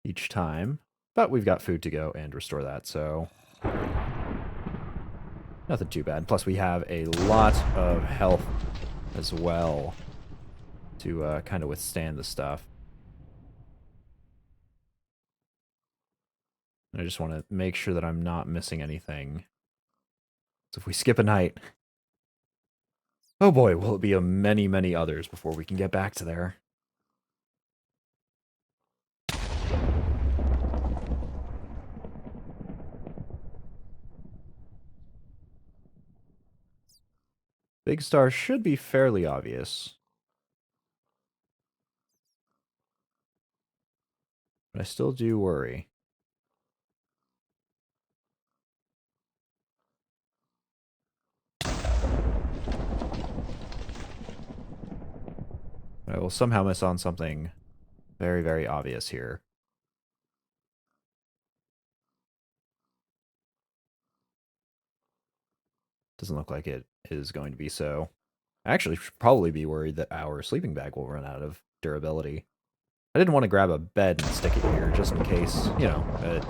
Each time. But we've got food to go and restore that, so... nothing too bad. Plus we have a lot of health as well to kind of withstand the stuff. I just want to make sure that I'm not missing anything. So if we skip a night... oh boy, will it be a many, many others before we can get back to there. Big star should be fairly obvious. But I still do worry. I will somehow miss on something very, very obvious here. Doesn't look like it is going to be so. I actually should probably be worried that our sleeping bag will run out of durability. I didn't want to grab a bed and stick it here just in case, you know, it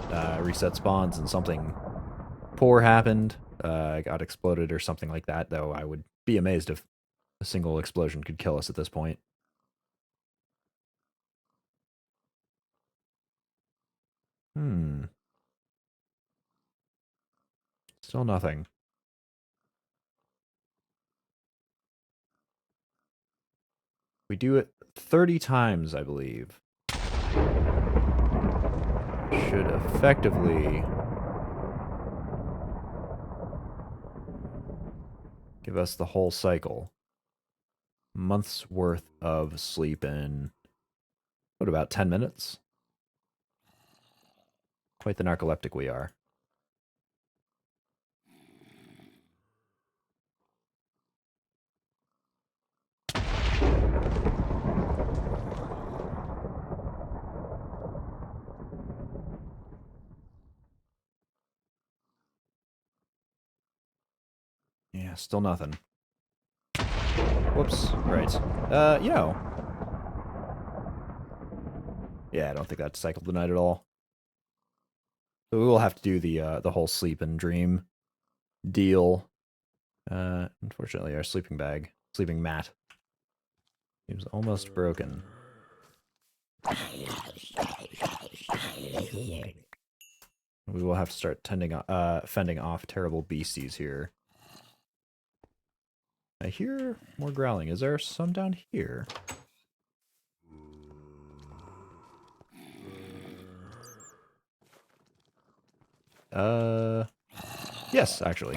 reset spawns and something poor happened, got exploded or something like that, though I would be amazed if a single explosion could kill us at this point. Still nothing. We do it 30 times, I believe. Should effectively give us the whole cycle. Month's worth of sleep in, what, about 10 minutes? Quite the narcoleptic we are. Yeah, still nothing. Whoops. Right. Yo. Yeah, I don't think that cycled the night at all. So we will have to do the whole sleep and dream deal. Unfortunately, our sleeping mat, seems almost broken. We will have to start fending off terrible beasties here. I hear more growling. Is there some down here? Yes, actually.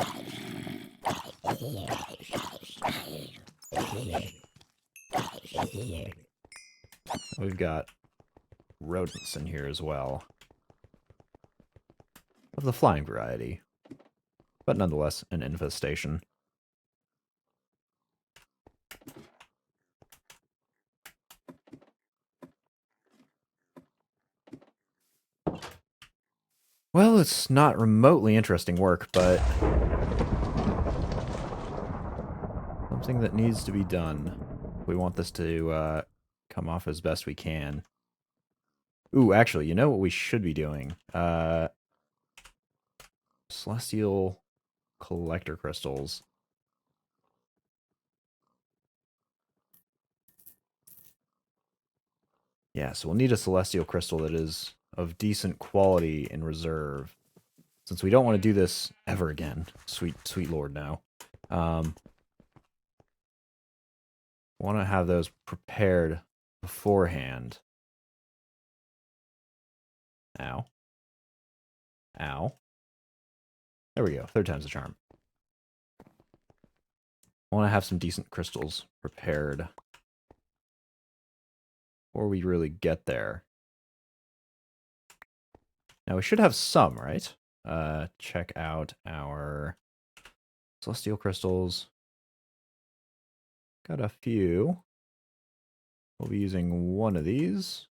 We've got rodents in here as well. Of the flying variety. But nonetheless, an infestation. Well, it's not remotely interesting work, but something that needs to be done. We want this to come off as best we can. Ooh, actually, you know what we should be doing? Celestial collector crystals. Yeah, so we'll need a celestial crystal that is of decent quality in reserve. Since we don't want to do this ever again. Sweet, sweet lord, no. Want to have those prepared beforehand. Ow. Ow. There we go. Third time's the charm. I want to have some decent crystals prepared before we really get there. Now, we should have some, right? Check out our celestial crystals. Got a few. We'll be using one of these.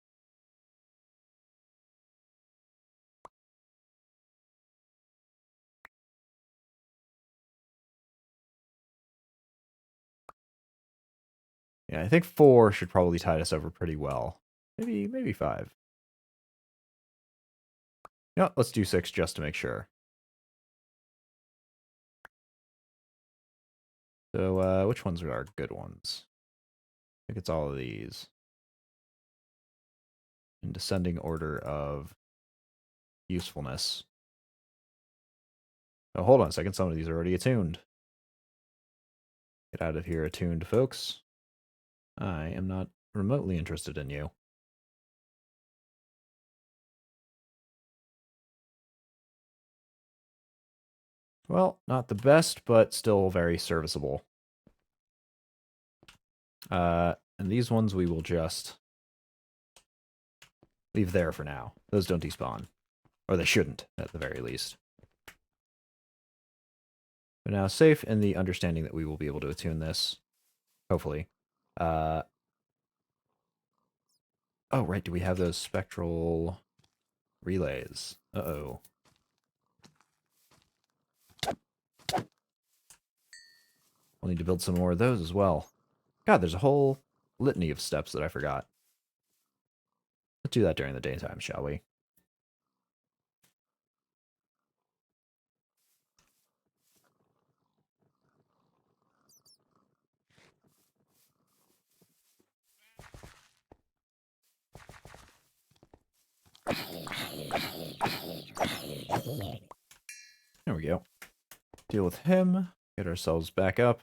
Yeah, I think 4 should probably tide us over pretty well. Maybe 5. No, let's do 6 just to make sure. So, which ones are our good ones? I think it's all of these. In descending order of usefulness. Oh, hold on a second. Some of these are already attuned. Get out of here, attuned folks. I am not remotely interested in you. Well, not the best, but still very serviceable. And these ones we will just leave there for now. Those don't despawn. Or they shouldn't, at the very least. But now, safe in the understanding that we will be able to attune this. Hopefully. Oh, right, do we have those spectral relays? Uh-oh. We'll need to build some more of those as well. God, there's a whole litany of steps that I forgot. Let's do that during the daytime, shall we? There we go. Deal with him. Get ourselves back up.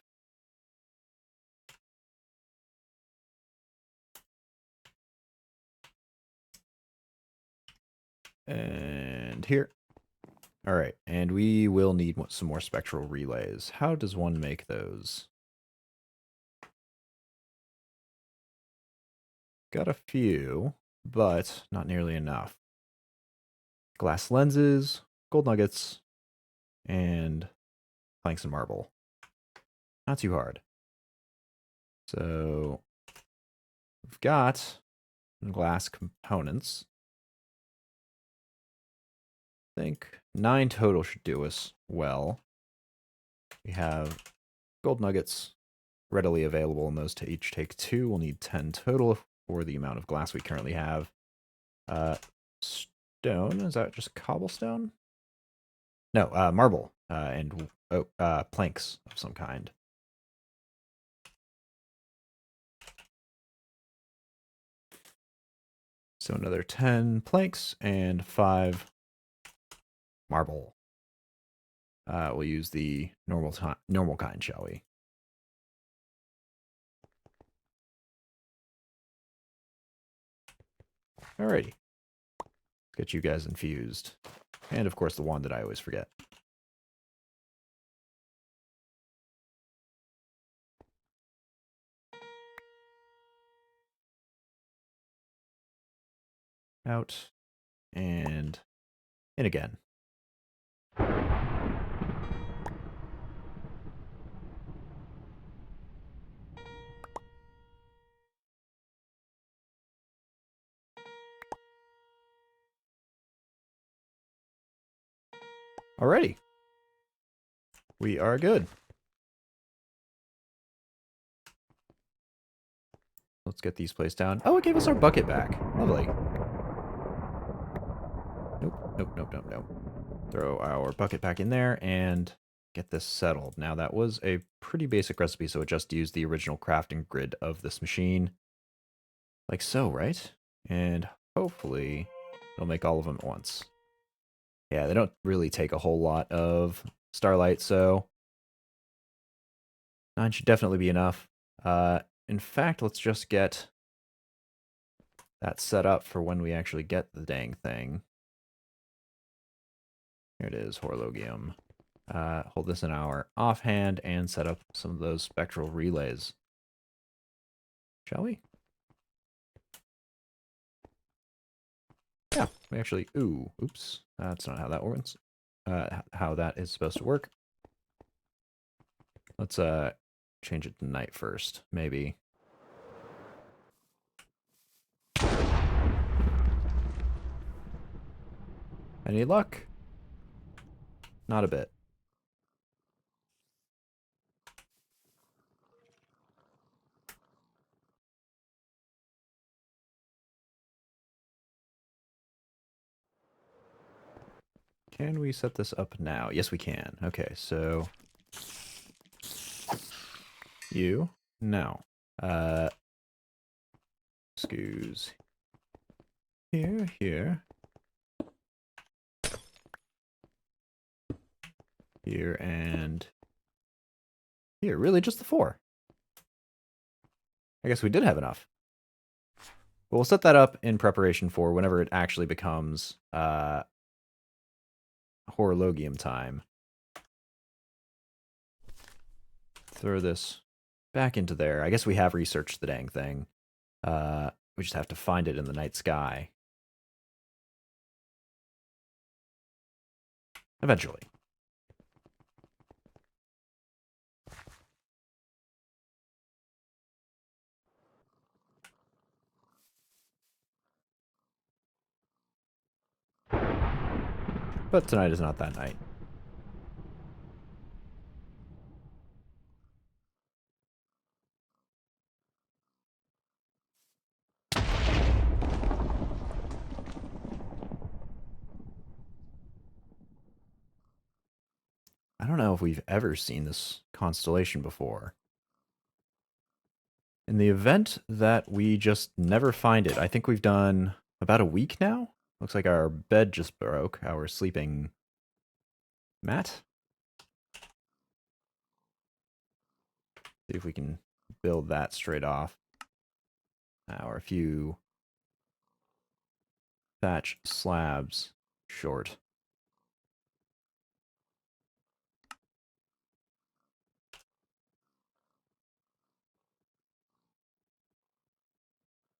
And here. All right, and we will need some more spectral relays. How does one make those? Got a few, but not nearly enough. Glass lenses, gold nuggets, and planks and marble. Not too hard. So we've got glass components. I think 9 total should do us well. We have gold nuggets readily available, and those to each take 2. We'll need 10 total for the amount of glass we currently have. Stone, is that just cobblestone? No, marble and planks of some kind. So another 10 planks and 5 marble. We'll use the normal kind, shall we? Alrighty. Let's get you guys infused. And of course the one that I always forget. Out. And in again. Alrighty. We are good. Let's get these placed down. Oh, it gave us our bucket back. Lovely. Nope. Throw our bucket back in there and get this settled. Now, that was a pretty basic recipe, so it just used the original crafting grid of this machine. Like so, right? And hopefully it'll make all of them at once. Yeah, they don't really take a whole lot of Starlight, so 9 should definitely be enough. In fact, let's just get that set up for when we actually get the dang thing. Here it is, Horologium. Hold this in our offhand and set up some of those spectral relays. Shall we? Yeah, we actually... oops. That's not how that works. How that is supposed to work. Let's change it to night first, maybe. Any luck? Not a bit. Can we set this up now? Yes, we can. Okay, so... You? No. Excuse. Here. Here and... Here, really? Just the 4? I guess we did have enough. But we'll set that up in preparation for whenever it actually becomes Horologium time. Throw this back into there. I guess we have researched the dang thing. We just have to find it in the night sky. Eventually. But tonight is not that night. I don't know if we've ever seen this constellation before. In the event that we just never find it, I think we've done about a week now. Looks like our bed just broke, our sleeping mat. See if we can build that straight off. We're a few thatch slabs short.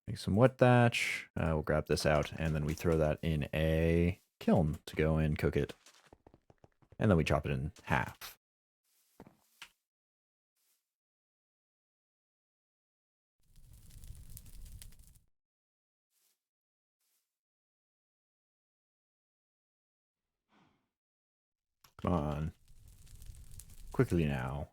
Make some wood thatch. We'll grab this out, and then we throw that in a kiln to go and cook it. And then we chop it in half. Come on. Quickly now.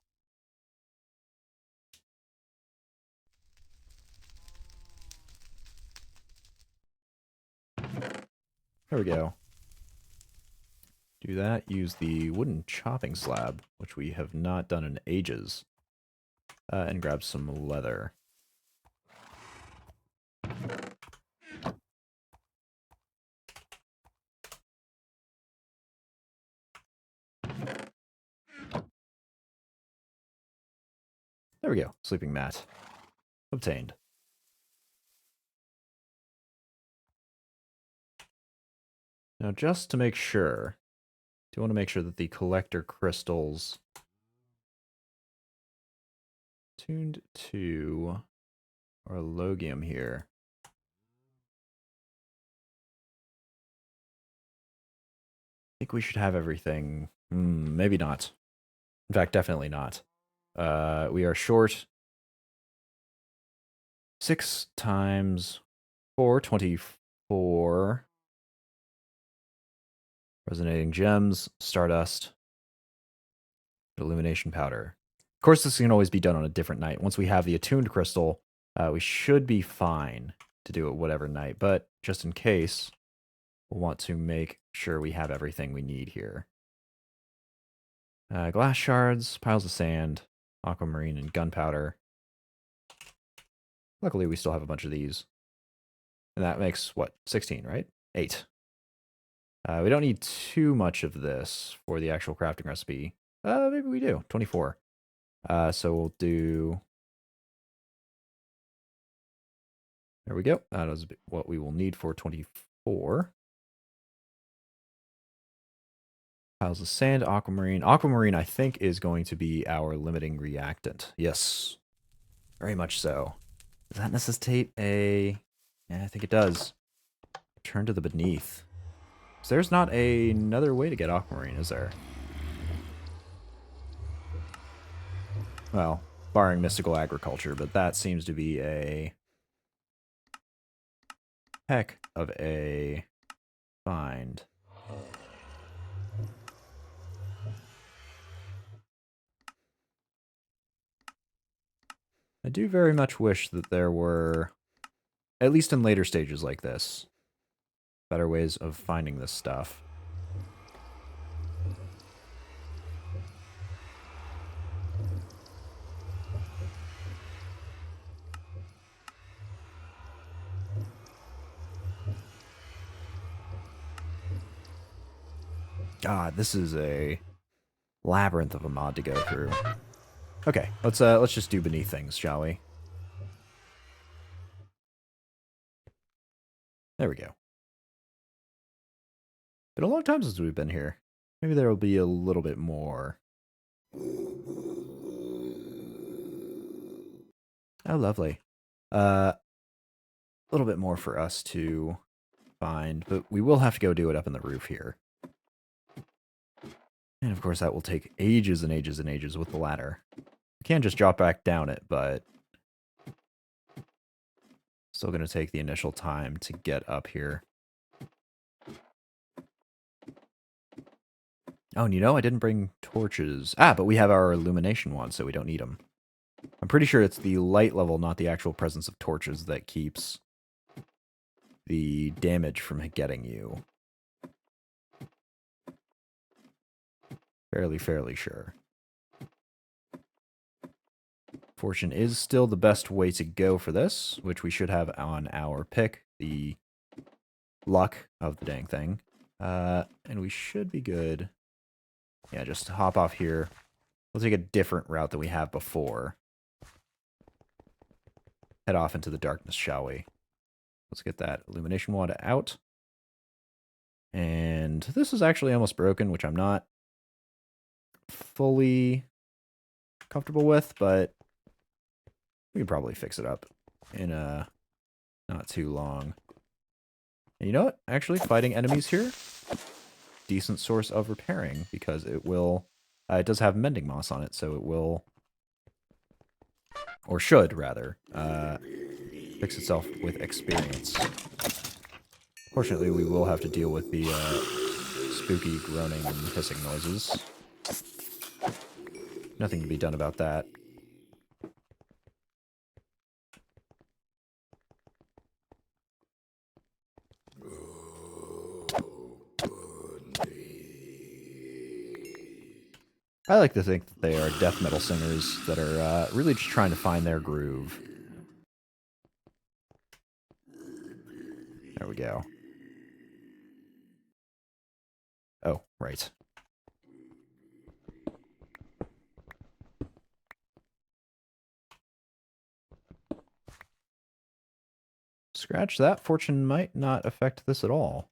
There we go. Do that, use the wooden chopping slab, which we have not done in ages, and grab some leather. There we go, sleeping mat. Obtained. Now just to make sure, do want to make sure that the collector crystals tuned to Horologium here. I think we should have everything. Maybe not. In fact, definitely not. We are short 6 times 4, 24. Resonating gems, stardust, illumination powder. Of course, this can always be done on a different night. Once we have the attuned crystal, we should be fine to do it whatever night. But just in case, we'll want to make sure we have everything we need here. Glass shards, piles of sand, aquamarine, and gunpowder. Luckily, we still have a bunch of these. And that makes, what, 16, right? 8. We don't need too much of this for the actual crafting recipe. Maybe we do. 24. So we'll do... There we go. That is what we will need for 24. Piles of sand, aquamarine. Aquamarine, I think, is going to be our limiting reactant. Yes. Very much so. Does that necessitate a... Yeah, I think it does. Return to the beneath. So there's not another way to get aquamarine, is there? Well, barring mystical agriculture, but that seems to be a heck of a find. I do very much wish that there were, at least in later stages like this, better ways of finding this stuff. God, this is a labyrinth of a mod to go through. Okay, let's just do beneath things, shall we? There we go. Been a long time since we've been here. Maybe there will be a little bit more. Oh, lovely. A little bit more for us to find, but we will have to go do it up in the roof here. And of course, that will take ages and ages and ages with the ladder. We can just drop back down it, but still going to take the initial time to get up here. Oh, and you know, I didn't bring torches. But we have our illumination ones, so we don't need them. I'm pretty sure it's the light level, not the actual presence of torches, that keeps the damage from getting you. Fairly sure. Fortune is still the best way to go for this, which we should have on our pick, the luck of the dang thing. And we should be good. Yeah, just hop off here. We'll take a different route than we have before. head off into the darkness, shall we? Let's get that illumination wand out. And this is actually almost broken, which I'm not fully comfortable with, but we can probably fix it up in not too long. And you know what? Actually, fighting enemies here, decent source of repairing, because it will, it does have mending moss on it, so it will, or should rather, fix itself with experience. Fortunately, we will have to deal with the spooky groaning and hissing noises. Nothing to be done about that. I like to think that they are death metal singers that are really just trying to find their groove. There we go. Oh, right. Scratch that. Fortune might not affect this at all.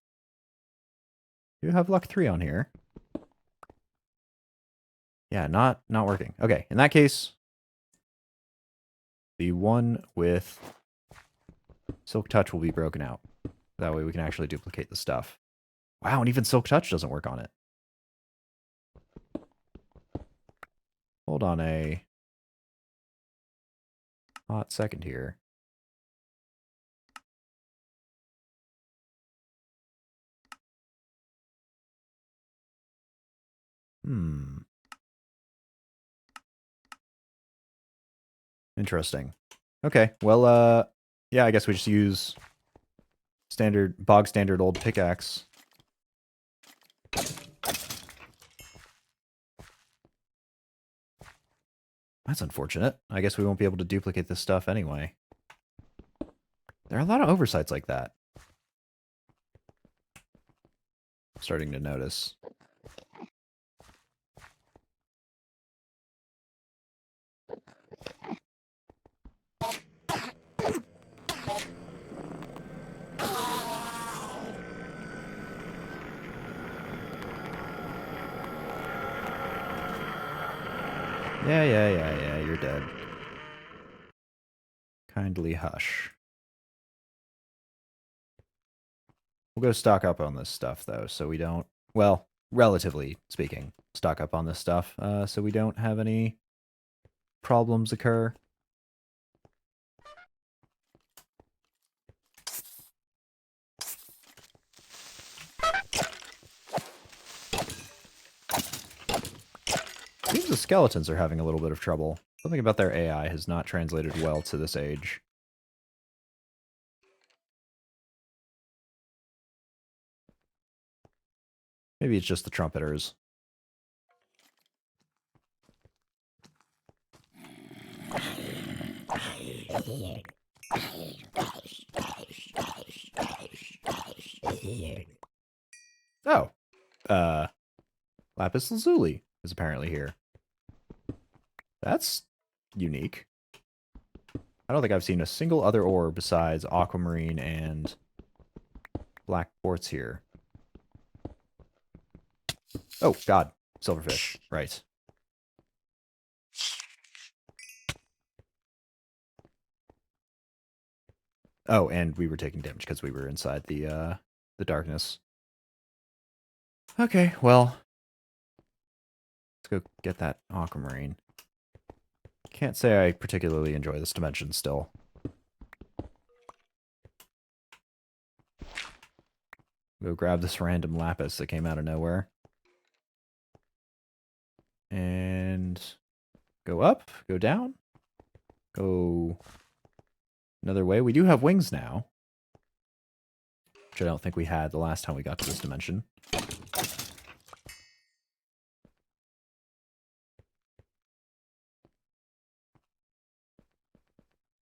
You have luck 3 on here. Yeah, not working. Okay, in that case, the one with Silk Touch will be broken out. That way we can actually duplicate the stuff. Wow, and even Silk Touch doesn't work on it. Hold on a hot second here. Interesting. Okay, well, yeah, I guess we just use bog standard old pickaxe. That's unfortunate. I guess we won't be able to duplicate this stuff anyway. There are a lot of oversights like that. I'm starting to notice. Yeah, you're dead. Kindly hush. We'll go stock up on this stuff, though, so we don't... Well, relatively speaking, stock up on this stuff, so we don't have any problems occur. Seems the skeletons are having a little bit of trouble. Something about their AI has not translated well to this age. Maybe it's just the trumpeters. Oh. Lapis Lazuli is apparently here. That's unique. I don't think I've seen a single other ore besides aquamarine and black quartz here. Oh, God. Silverfish. Right. Oh, and we were taking damage because we were inside the darkness. Okay, well. Let's go get that aquamarine. Can't say I particularly enjoy this dimension still. Go grab this random lapis that came out of nowhere. And go up, go down, go another way. We do have wings now, which I don't think we had the last time we got to this dimension.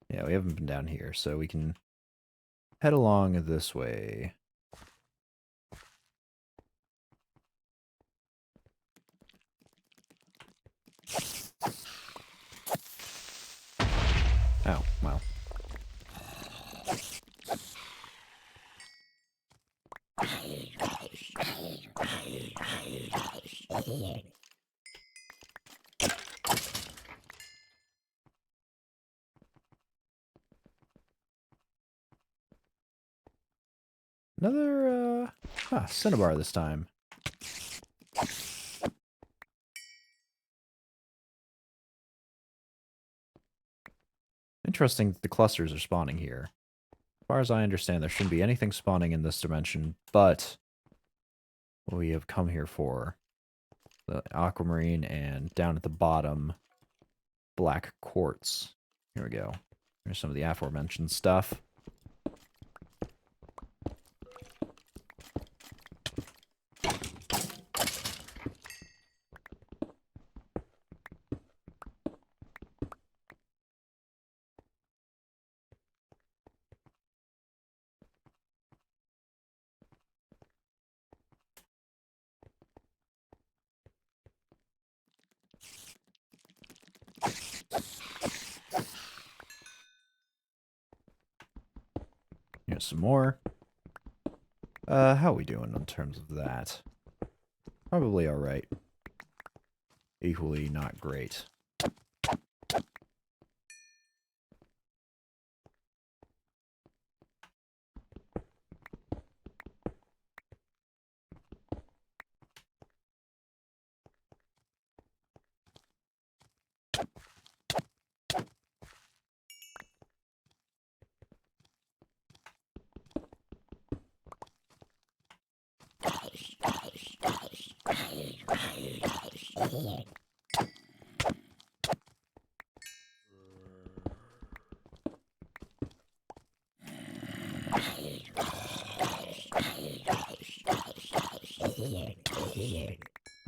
Yeah, we haven't been down here, so we can head along this way. Oh, well. Another, cinnabar this time. Interesting that the clusters are spawning here. As far as I understand, there shouldn't be anything spawning in this dimension, but we have come here for the aquamarine and down at the bottom, black quartz. Here we go. Here's some of the aforementioned stuff. Here's some more. How are we doing in terms of that? Probably alright. Equally not great.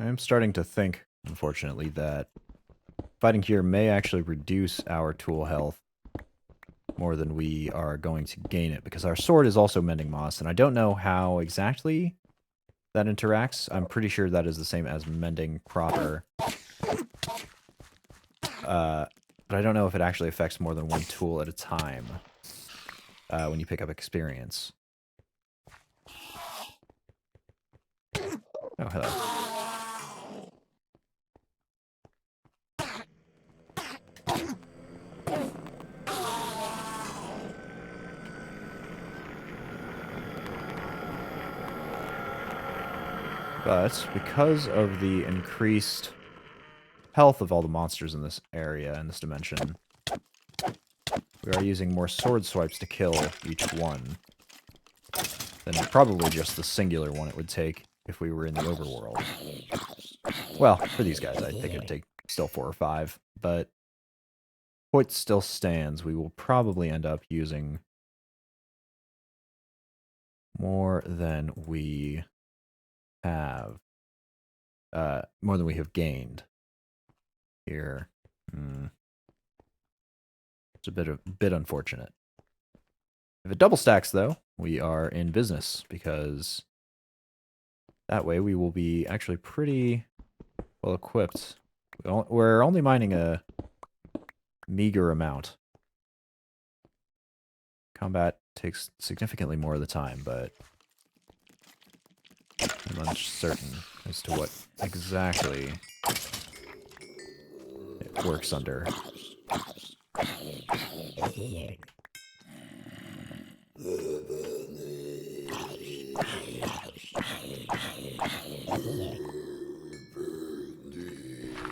I'm starting to think, unfortunately, that fighting here may actually reduce our tool health more than we are going to gain it, because our sword is also mending moss, and I don't know how exactly that interacts. I'm pretty sure that is the same as mending proper. But I don't know if it actually affects more than one tool at a time when you pick up experience. Oh, hello. But because of the increased health of all the monsters in this area, in this dimension, we are using more sword swipes to kill each one than probably just the singular one it would take if we were in the overworld. Well, for these guys, I think it would take still 4 or 5, but point still stands. We will probably end up using more than we have, gained here. It's a bit unfortunate. If it double stacks, though, we are in business, because that way we will be actually pretty well equipped. We're only mining a meager amount. Combat takes significantly more of the time, but I'm uncertain as to what exactly it works under.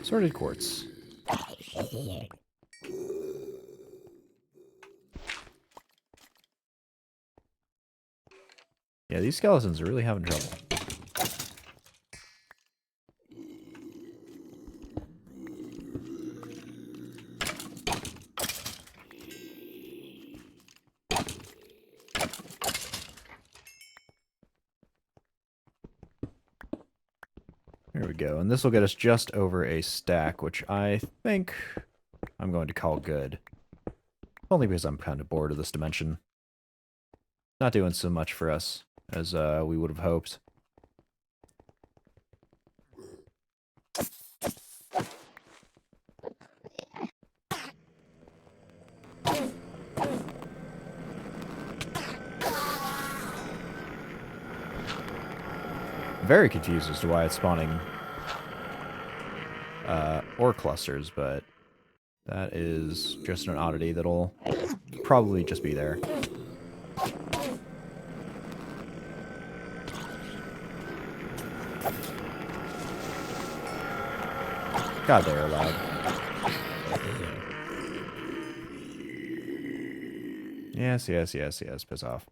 Sorted quartz. Yeah, these skeletons are really having trouble. Here we go, and this will get us just over a stack, which I think I'm going to call good. Only because I'm kind of bored of this dimension. Not doing so much for us as we would have hoped. very confused as to why it's spawning ore clusters, but that is just an oddity that'll probably just be there. God, they are loud. Yes, yes, yes, yes. Piss off.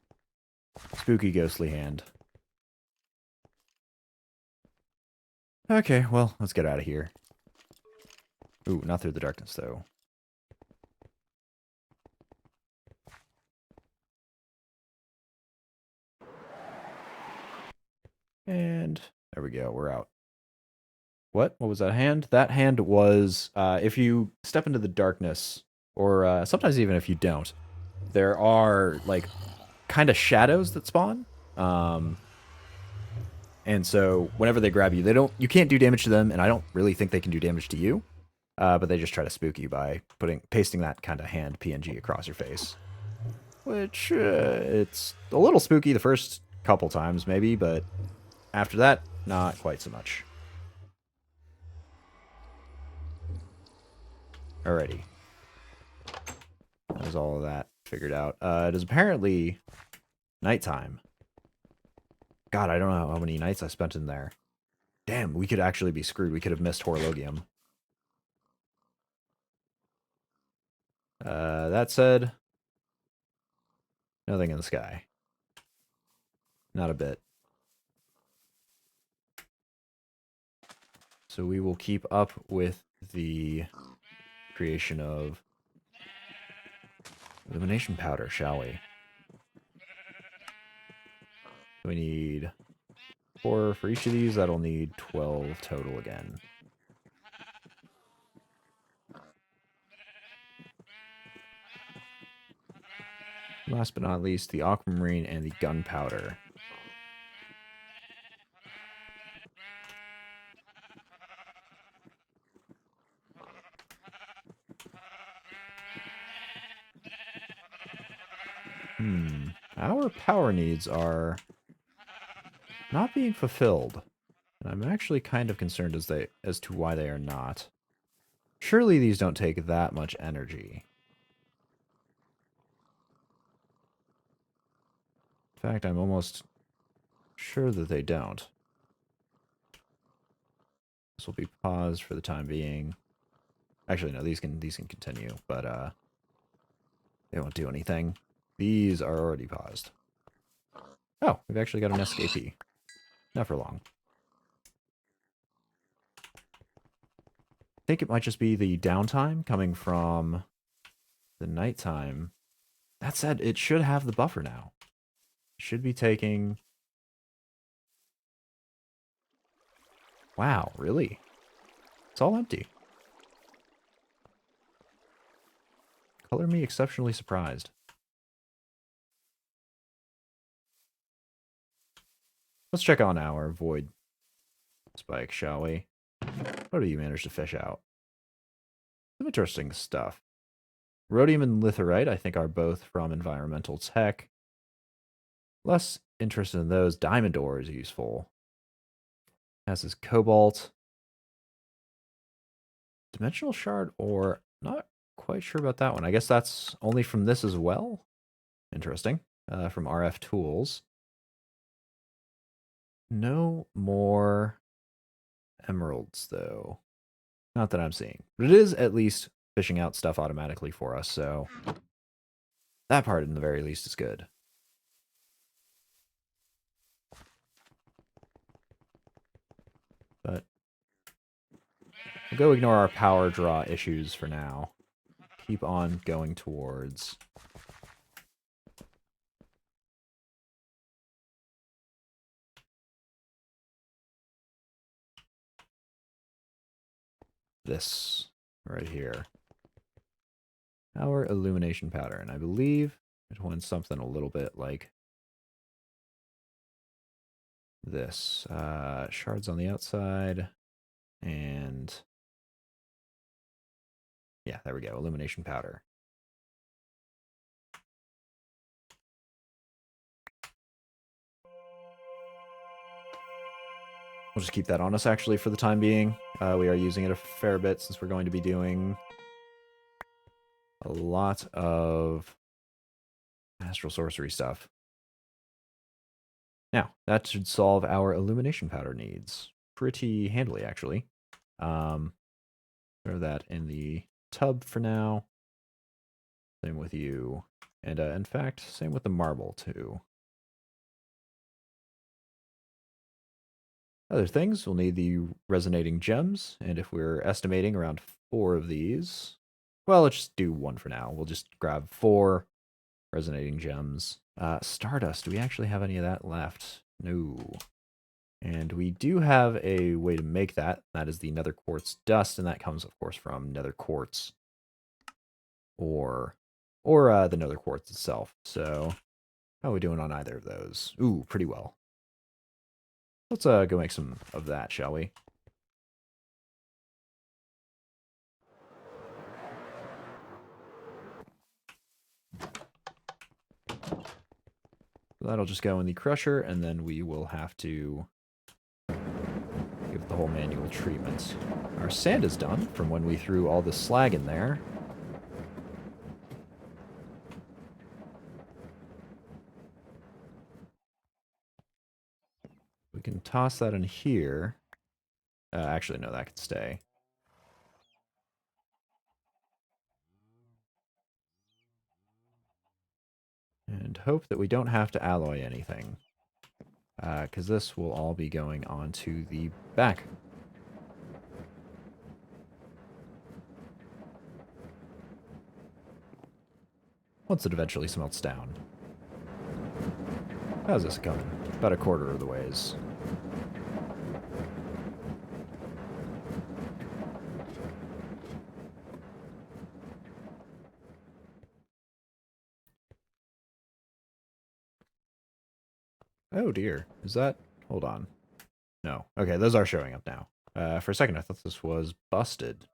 Spooky, ghostly hand. Okay, well, let's get out of here. Ooh, not through the darkness, though. And there we go. We're out. What? What was that hand? That hand was, if you step into the darkness, or sometimes even if you don't, there are, like, kind of shadows that spawn. And so whenever they grab you, you can't do damage to them, and I don't really think they can do damage to you. But they just try to spook you by pasting that kind of hand PNG across your face. Which, it's a little spooky the first couple times, maybe, but after that, not quite so much. Alrighty. That was all of that figured out. It is apparently nighttime. God, I don't know how many nights I spent in there. Damn, we could actually be screwed. We could have missed Horologium. That said, nothing in the sky. Not a bit. So we will keep up with the creation of Illumination Powder, shall we? We need 4 for each of these. That'll need 12 total again. Last but not least, the aquamarine and the gunpowder. Our power needs are not being fulfilled. And I'm actually kind of concerned as to why they are not. Surely these don't take that much energy. In fact, I'm almost sure that they don't. This will be paused for the time being. Actually, no, these can continue, but they won't do anything. These are already paused. Oh, we've actually got an escapee. Not for long. I think it might just be the downtime coming from the nighttime. That said, it should have the buffer now. It should be taking... Wow, really? It's all empty. Color me exceptionally surprised. Let's check on our void spike, shall we? What do you manage to fish out? Some interesting stuff. Rhodium and litherite, I think, are both from environmental tech. Less interested in those. Diamond ore is useful. As is cobalt. Dimensional shard ore, not quite sure about that one. I guess that's only from this as well. Interesting. From RF tools. No more emeralds, though. Not that I'm seeing. But it is at least fishing out stuff automatically for us, so that part, in the very least, is good. But we'll go ignore our power draw issues for now. Keep on going towards... this right here. Our illumination powder, and I believe it wants something a little bit like this. Shards on the outside, and yeah, there we go, illumination powder. We'll just keep that on us, actually, for the time being. We are using it a fair bit since we're going to be doing a lot of astral sorcery stuff. Now, that should solve our illumination powder needs pretty handily, actually. Throw that in the tub for now. Same with you. And in fact, same with the marble, too. Other things, we'll need the resonating gems, and if we're estimating around 4 of these, well, let's just do 1 for now. We'll just grab 4 resonating gems. Stardust, do we actually have any of that left? No. And we do have a way to make that. That is the nether quartz dust, and that comes, of course, from nether quartz. Or the nether quartz itself. So, how are we doing on either of those? Ooh, pretty well. Let's go make some of that, shall we? So that'll just go in the crusher, and then we will have to give it the whole manual treatment. Our sand is done from when we threw all the slag in there. We can toss that in here. Actually, no, that can stay. And hope that we don't have to alloy anything. Because this will all be going on to the back. Once it eventually smelts down. How's this coming? About a quarter of the ways. Oh dear. Is that... Hold on. No. Okay, those are showing up now. For a second I thought this was busted.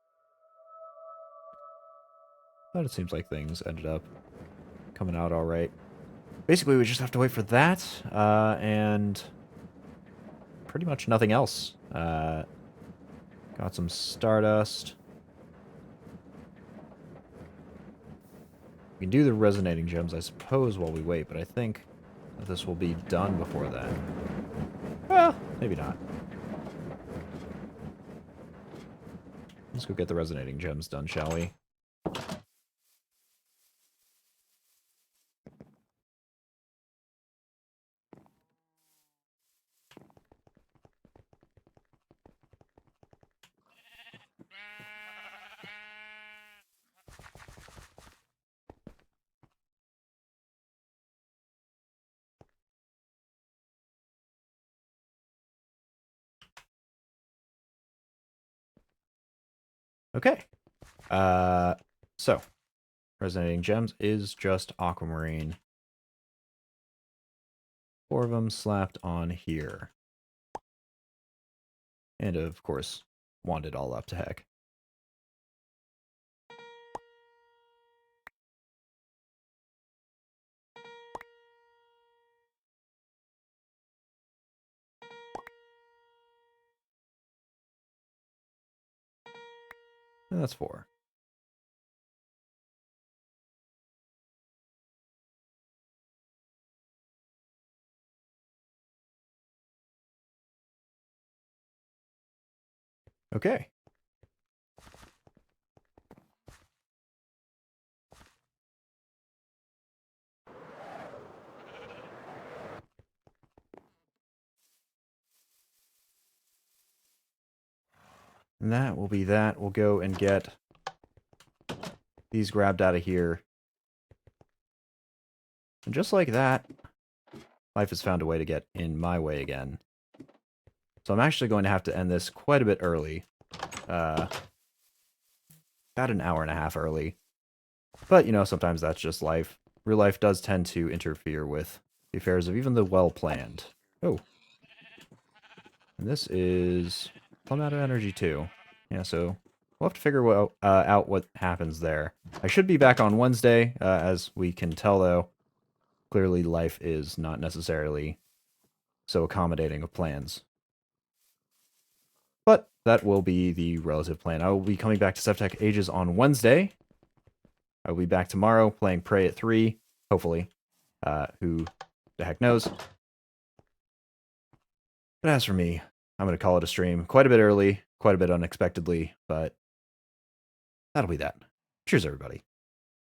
But it seems like things ended up coming out alright. Basically, we just have to wait for that, and pretty much nothing else. Got some stardust. We can do the resonating gems, I suppose, while we wait, but I think that this will be done before that. Well, maybe not. Let's go get the resonating gems done, shall we? Okay. So, resonating gems is just aquamarine. 4 of them slapped on here. And of course, wand it all up to heck. And that's 4. Okay. And that will be that. We'll go and get these grabbed out of here. And just like that, life has found a way to get in my way again. So I'm actually going to have to end this quite a bit early. About an hour and a half early. But, you know, sometimes that's just life. Real life does tend to interfere with the affairs of even the well-planned. Oh. And this is plumb out of energy, too. Yeah, so we'll have to figure out what happens there. I should be back on Wednesday. As we can tell, though, clearly life is not necessarily so accommodating of plans. that will be the relative plan. I will be coming back to Sevtech Ages on Wednesday. I will be back tomorrow playing Prey at 3, hopefully. Who the heck knows? But as for me, I'm going to call it a stream quite a bit early, quite a bit unexpectedly, but that'll be that. Cheers, everybody.